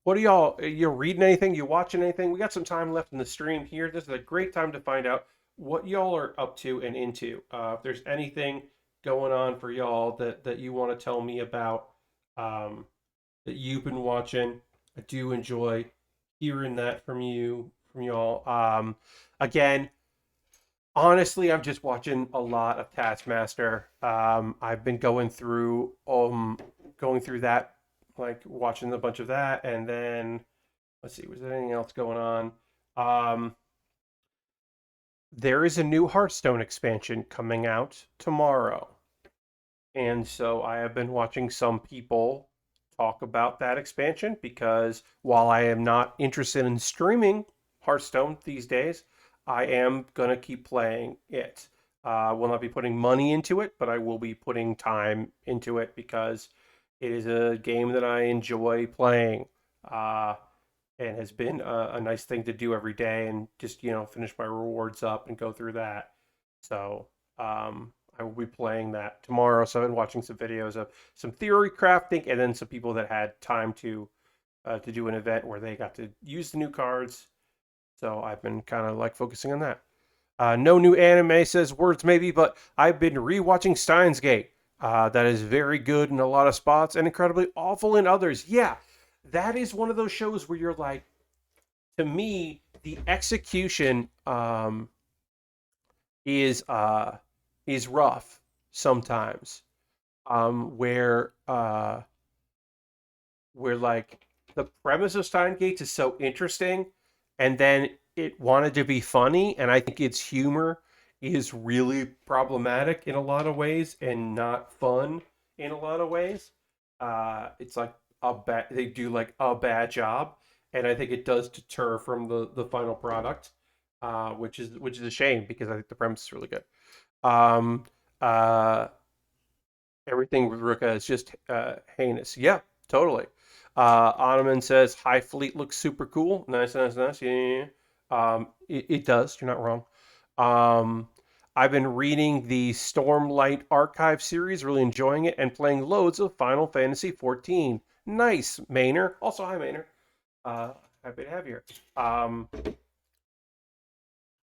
what are y'all? You reading anything? You watching anything? We got some time left in the stream here. This is a great time to find out what y'all are up to and into. If there's anything going on for y'all that you want to tell me about, um, that you've been watching, I do enjoy hearing that from y'all. Again, honestly, I'm just watching a lot of Taskmaster. I've been going through that, like watching a bunch of that, and then let's see, was there anything else going on? Um, there is a new Hearthstone expansion coming out tomorrow, and so I have been watching some people talk about that expansion because while I am not interested in streaming Hearthstone these days, I am going to keep playing it. I will not be putting money into it, but I will be putting time into it because it is a game that I enjoy playing, uh, and has been a nice thing to do every day and just, finish my rewards up and go through that. So, I will be playing that tomorrow. So I've been watching some videos of some theory crafting and then some people that had time to do an event where they got to use the new cards. So I've been kind of like focusing on that. No new anime says words maybe, but I've been rewatching Steins Gate. That is very good in a lot of spots and incredibly awful in others. Yeah, that is one of those shows where you're like, to me, the execution is is rough sometimes. Where like the premise of Steingate is so interesting, and then it wanted to be funny, and I think its humor is really problematic in a lot of ways and not fun in a lot of ways. It's like they do like a bad job, and I think it does deter from the final product, which is a shame because I think the premise is really good. Um, uh, Everything with Ruka is just heinous. Yeah, totally. Ottoman says High Fleet looks super cool. Nice, nice, nice. Yeah, yeah, yeah. It does. You're not wrong. Um, I've been reading the Stormlight Archive series, really enjoying it, and playing loads of Final Fantasy 14. Nice, Maynard. Also, hi, Maynard. Uh, Happy to have you here. Um,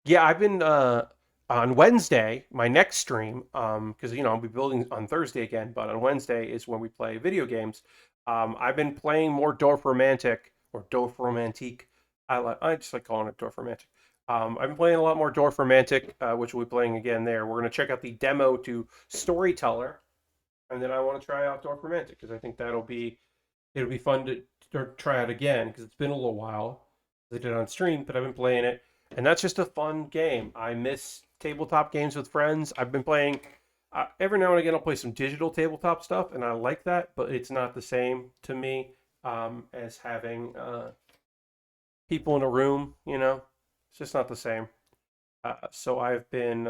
yeah, I've been on Wednesday, my next stream, because I'll be building on Thursday again, but on Wednesday is when we play video games. I've been playing more Dorf Romantic or Dorf Romantique. I just like calling it Dorf Romantic. I've been playing a lot more Dorf Romantic, which we'll be playing again there. We're gonna check out the demo to Storyteller, and then I want to try out Dorf Romantic because I think it'll be fun to try out again because it's been a little while. I did it on stream, but I've been playing it, and that's just a fun game. I miss tabletop games with friends. I've been playing every now and again. I'll play some digital tabletop stuff, and I like that, but it's not the same to me as having people in a room. It's just not the same. So I've been,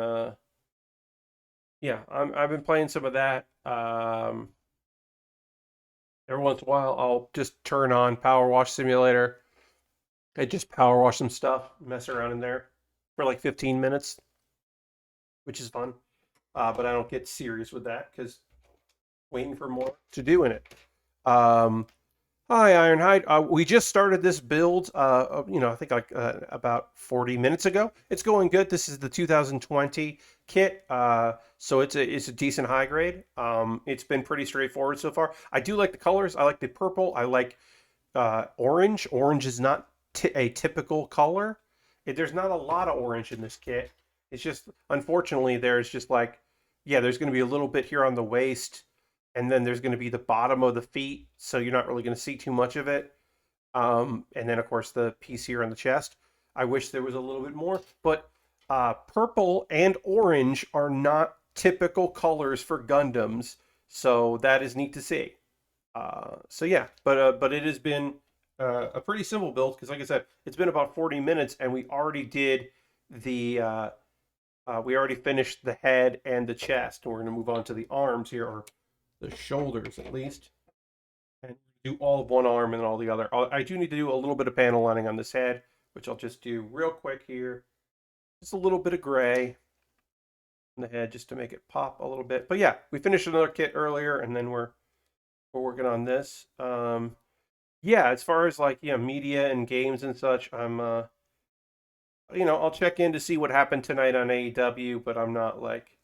yeah, I've been playing some of that. Every once in a while, I'll just turn on Power Wash Simulator. I just power wash some stuff, mess around in there for like 15 minutes, which is fun. But I don't get serious with that because waiting for more to do in it. Um, Hi, Ironhide. We just started this build, I think like about 40 minutes ago. It's going good. This is the 2020 kit, so it's a decent high grade. It's been pretty straightforward so far. I do like the colors. I like the purple. I like orange. Orange is not a typical color. There's not a lot of orange in this kit. It's just, unfortunately, there's just like, yeah, there's going to be a little bit here on the waist, and then there's going to be the bottom of the feet, so you're not really going to see too much of it. And then, of course, the piece here on the chest. I wish there was a little bit more, but purple and orange are not typical colors for Gundams, so that is neat to see. So yeah, but it has been a pretty simple build because, like I said, it's been about 40 minutes, and we already did we already finished the head and the chest, and we're going to move on to the arms here, or the shoulders at least, and do all of one arm and then all the other. I do need to do a little bit of panel lining on this head, which I'll just do real quick here. Just a little bit of gray in the head just to make it pop a little bit. But yeah, we finished another kit earlier, and then we're working on this. Yeah, as far as like media and games and such, I'm I'll check in to see what happened tonight on AEW, but I'm not like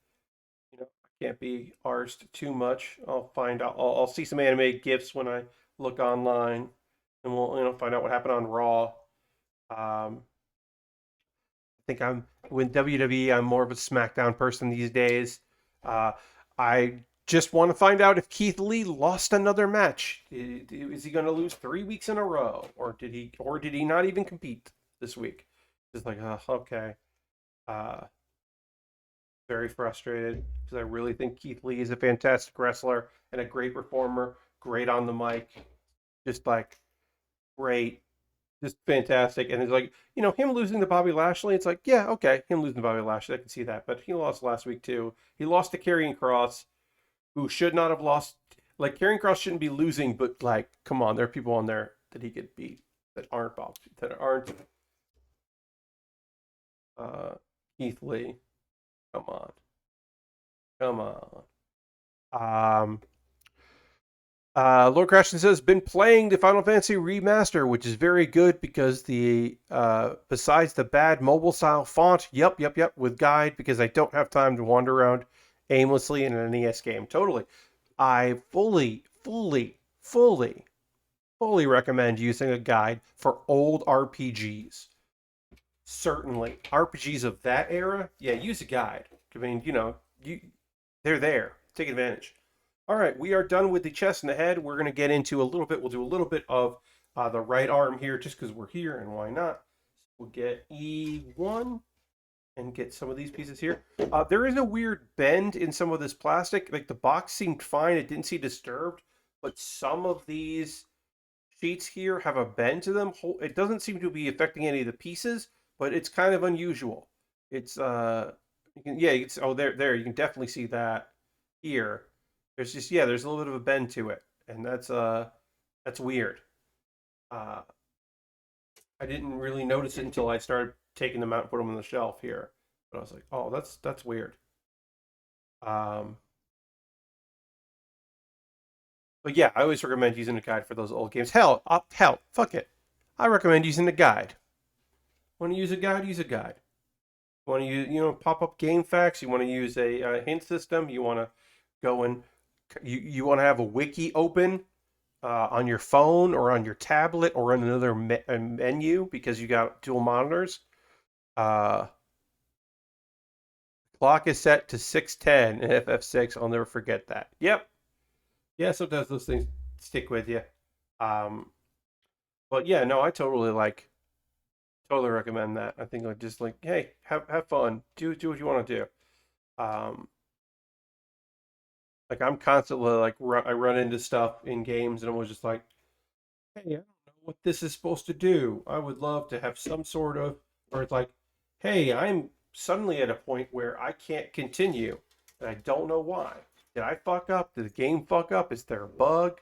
I can't be arsed too much. I'll find out. I'll see some anime gifs when I look online, and we'll find out what happened on Raw. I think I'm with WWE. I'm more of a SmackDown person these days. Uh, I just want to find out if Keith Lee lost another match. Is he going to lose 3 weeks in a row, or did he not even compete this week? Just like, oh, okay. Uh, Very frustrated because I really think Keith Lee is a fantastic wrestler and a great performer, great on the mic, just like great, just fantastic. And it's like, him losing to Bobby Lashley, it's like, yeah, okay, him losing to Bobby Lashley, I can see that. But he lost last week too. He lost to Karrion Kross, who should not have lost. Like, Karrion Kross shouldn't be losing, but like, come on, there are people on there that he could beat that aren't uh, Keith Lee. Come on. Come on. Um, Lord Crashton says, been playing the Final Fantasy Remaster, which is very good because besides the bad mobile style font, yep, with guide, because I don't have time to wander around aimlessly in an NES game. Totally. I fully recommend using a guide for old RPGs. Certainly. RPGs of that era, yeah, use a guide. I mean, they're there. Take advantage. All right, we are done with the chest and the head. We're going to get into we'll do a little bit of the right arm here just because we're here and why not. We'll get E1 and get some of these pieces here. There is a weird bend in some of this plastic. Like the box seemed fine. It didn't seem disturbed, but some of these sheets here have a bend to them. It doesn't seem to be affecting any of the pieces, but it's kind of unusual. It's there you can definitely see that here. There's a little bit of a bend to it, and that's weird. Uh, I didn't really notice it until I started taking them out and put them on the shelf here. But I was like, oh, that's weird. Um, But yeah, I always recommend using a guide for those old games. Hell, fuck it. I recommend using a guide. Want to use a guide? Use a guide. Want to use, pop up game facts? You want to use a hint system? You want to go and you want to have a wiki open on your phone or on your tablet or in another menu because you got dual monitors. Uh, Clock is set to 6:10 in FF6. I'll never forget that. Yep. Yeah, sometimes those things stick with you. Um, but yeah, no, I totally recommend that. I think like just like, hey, have fun. Do what you want to do. Um, like I'm constantly like I run into stuff in games and I was just like, hey, I don't know what this is supposed to do. I would love to have some sort of, or it's like, hey, I'm suddenly at a point where I can't continue and I don't know why. Did I fuck up? Did the game fuck up? Is there a bug?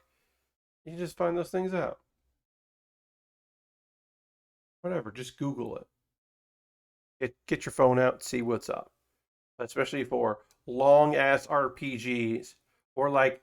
You just find those things out. Whatever, just Google it. Get your phone out and see what's up. Especially for long ass RPGs or like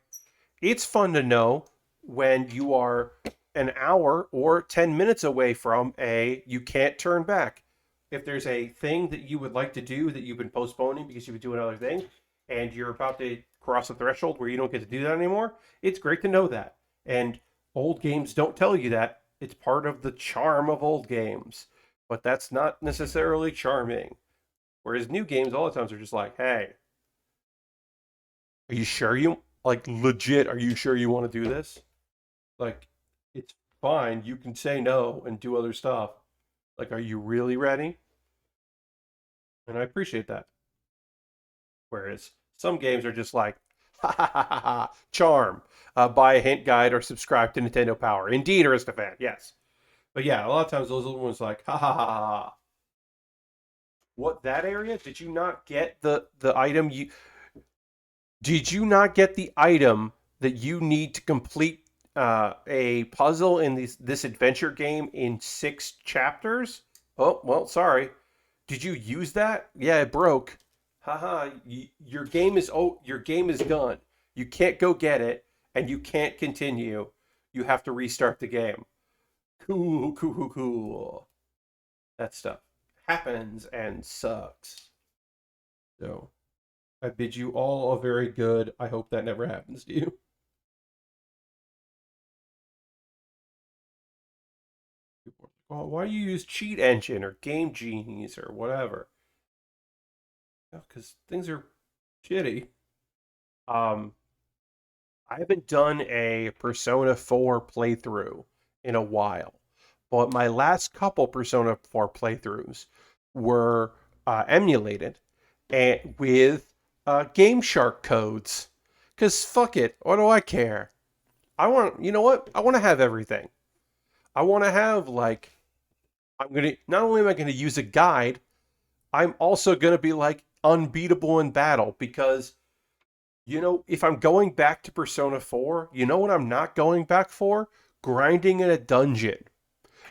it's fun to know when you are an hour or 10 minutes away from a you can't turn back. If there's a thing that you would like to do that you've been postponing because you've been doing other things and you're about to cross a threshold where you don't get to do that anymore, it's great to know that. And old games don't tell you that. It's part of the charm of old games, but that's not necessarily charming. Whereas new games, all the times, are just like, hey, are you sure you, like, legit, are you sure you want to do this? Like, it's fine. You can say no and do other stuff. Like, are you really ready? And I appreciate that. Whereas some games are just like, ha ha ha ha, ha charm. Buy a hint guide or subscribe to Nintendo Power. Indeed, Aristophan, yes. But yeah, a lot of times those little ones like, ha ha ha ha. Ha. What, that area? Did you not get the item you did you not get the item that you need to complete a puzzle in this adventure game in 6 chapters? Oh, well, sorry. Did you use that? Yeah, it broke. Haha, your game is done. You can't go get it and you can't continue. You have to restart the game. Cool, cool, cool, cool. That stuff happens and sucks. So, I bid you all a very good. I hope that never happens to you. Well, why do you use Cheat Engine or Game Genies or whatever? Because things are shitty. Um, I haven't done a Persona 4 playthrough in a while, but my last couple Persona 4 playthroughs were emulated and with Game Shark codes. Because fuck it, what do I care? You know what? I want to have everything. I want to have like not only am I gonna use a guide, I'm also gonna be like unbeatable in battle because if I'm going back to Persona 4, you know what I'm not going back for? Grinding in a dungeon.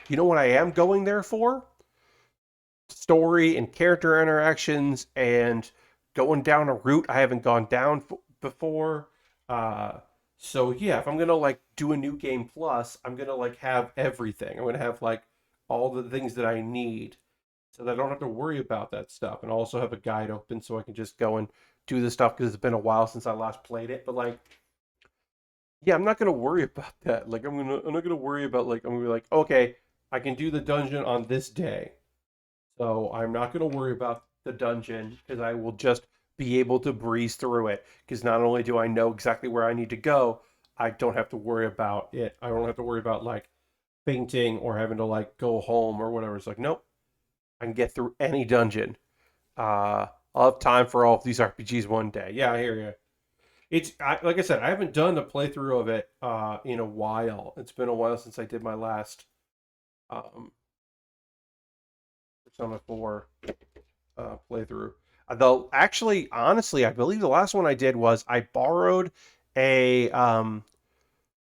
You know what I am going there for? Story and character interactions and going down a route I haven't gone down before. Uh, so yeah, if I'm gonna like do a new game plus, I'm gonna like have everything. I'm gonna have like all the things that I need so that I don't have to worry about that stuff. And I also have a guide open so I can just go and do the stuff because it's been a while since I last played it. But like, yeah, I'm not gonna worry about that. Like, I'm not gonna worry about like I'm gonna be like, okay, I can do the dungeon on this day, so I'm not gonna worry about the dungeon because I will just be able to breeze through it. Because not only do I know exactly where I need to go, I don't have to worry about it. I don't have to worry about like fainting or having to like go home or whatever. It's like, nope, I can get through any dungeon. I'll have time for all of these RPGs one day. Yeah, I hear you. Like I said, I haven't done a playthrough of it in a while. It's been a while since I did my last um, Persona 4 playthrough. Though, actually, honestly, I believe the last one I did was I borrowed a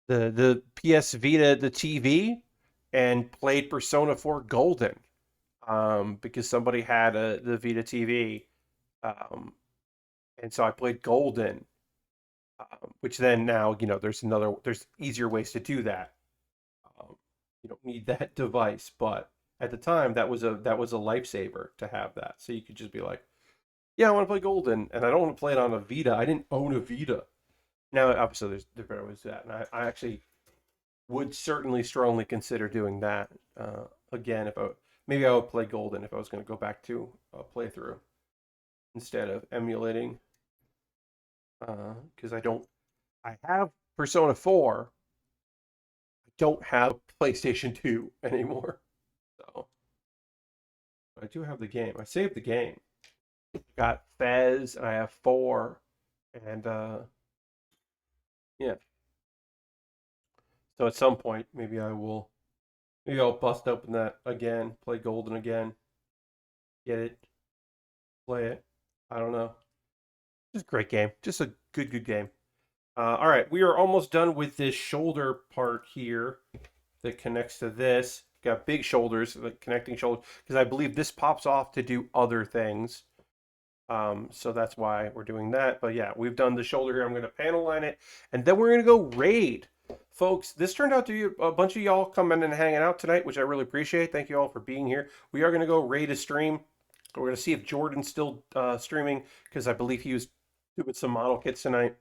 the PS Vita, the TV, and played Persona 4 Golden because somebody had the Vita TV, um, and so I played Golden Which then now, there's easier ways to do that. You don't need that device, but at the time that was a lifesaver to have that. So you could just be like, yeah, I want to play Golden, and I don't want to play it on a Vita. I didn't own a Vita. Now, obviously, there's better ways to that, and I actually would certainly strongly consider doing that again. If maybe I would play Golden if I was going to go back to a playthrough instead of emulating, because I have Persona 4. I don't have PlayStation 2 anymore, so I do have the game. I saved the game. Got Fez, and I have 4, and yeah. So at some point, maybe I'll bust open that again, play Golden again, get it, play it. I don't know. Just a great game. Just a good game. All right, we are almost done with this shoulder part here that connects to this. Got big shoulders, like connecting shoulders, because I believe this pops off to do other things. So that's why we're doing that. But yeah, we've done the shoulder here. I'm going to panel line it, and then we're going to go raid. Folks, this turned out to be a bunch of y'all coming and hanging out tonight, which I really appreciate. Thank you all for being here. We are going to go raid a stream. We're going to see if Jordan's still streaming, because I believe he was doing some model kits tonight.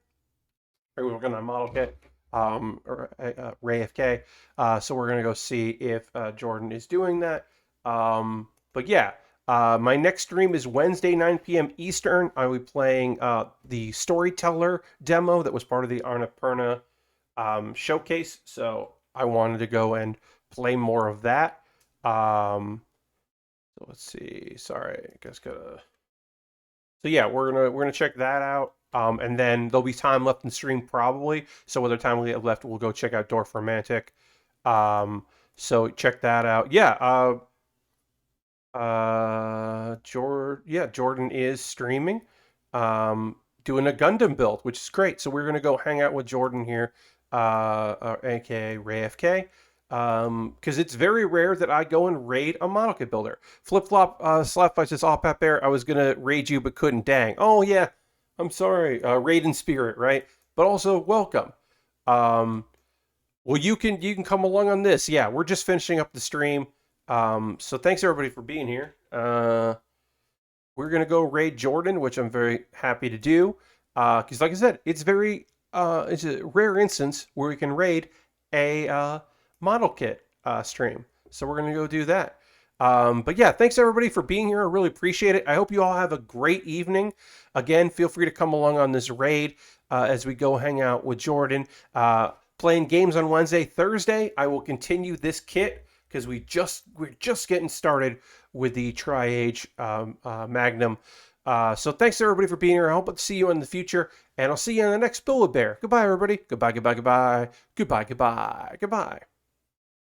We're working on model kit, or Ray FK. So we're going to go see if Jordan is doing that. But yeah. My next stream is Wednesday, 9 p.m. Eastern. I will be playing the Storyteller demo that was part of the Annapurna showcase. So I wanted to go and play more of that. So let's see. Sorry, I guess gotta. So yeah, we're gonna check that out. And then there'll be time left in stream probably. So whether time we have left, we'll go check out Dwarf Romantic. So check that out. Yeah. Jordan is streaming, doing a Gundam build, which is great. So we're gonna go hang out with Jordan here, aka Ray FK, because it's very rare that I go and raid a model kit builder. Flip Flop Slapfight says, "Oh, Pat Bear, I was gonna raid you but couldn't. Dang. Oh yeah, I'm sorry. Raid in spirit, right? But also welcome. Well, you can come along on this. Yeah, we're just finishing up the stream. So thanks everybody for being here. We're gonna go raid Jordan, which I'm very happy to do. Because like I said, it's a rare instance where we can raid a model kit stream. So we're gonna go do that. But yeah, thanks everybody for being here. I really appreciate it. I hope you all have a great evening. Again, feel free to come along on this raid as we go hang out with Jordan. Playing games on Wednesday, Thursday. I will continue this kit because we're just getting started with the Tri-Age Magnum. So thanks everybody for being here. I hope to see you in the future, and I'll see you in the next Build With Baer. Goodbye, everybody. Goodbye, goodbye, goodbye. Goodbye, goodbye, goodbye.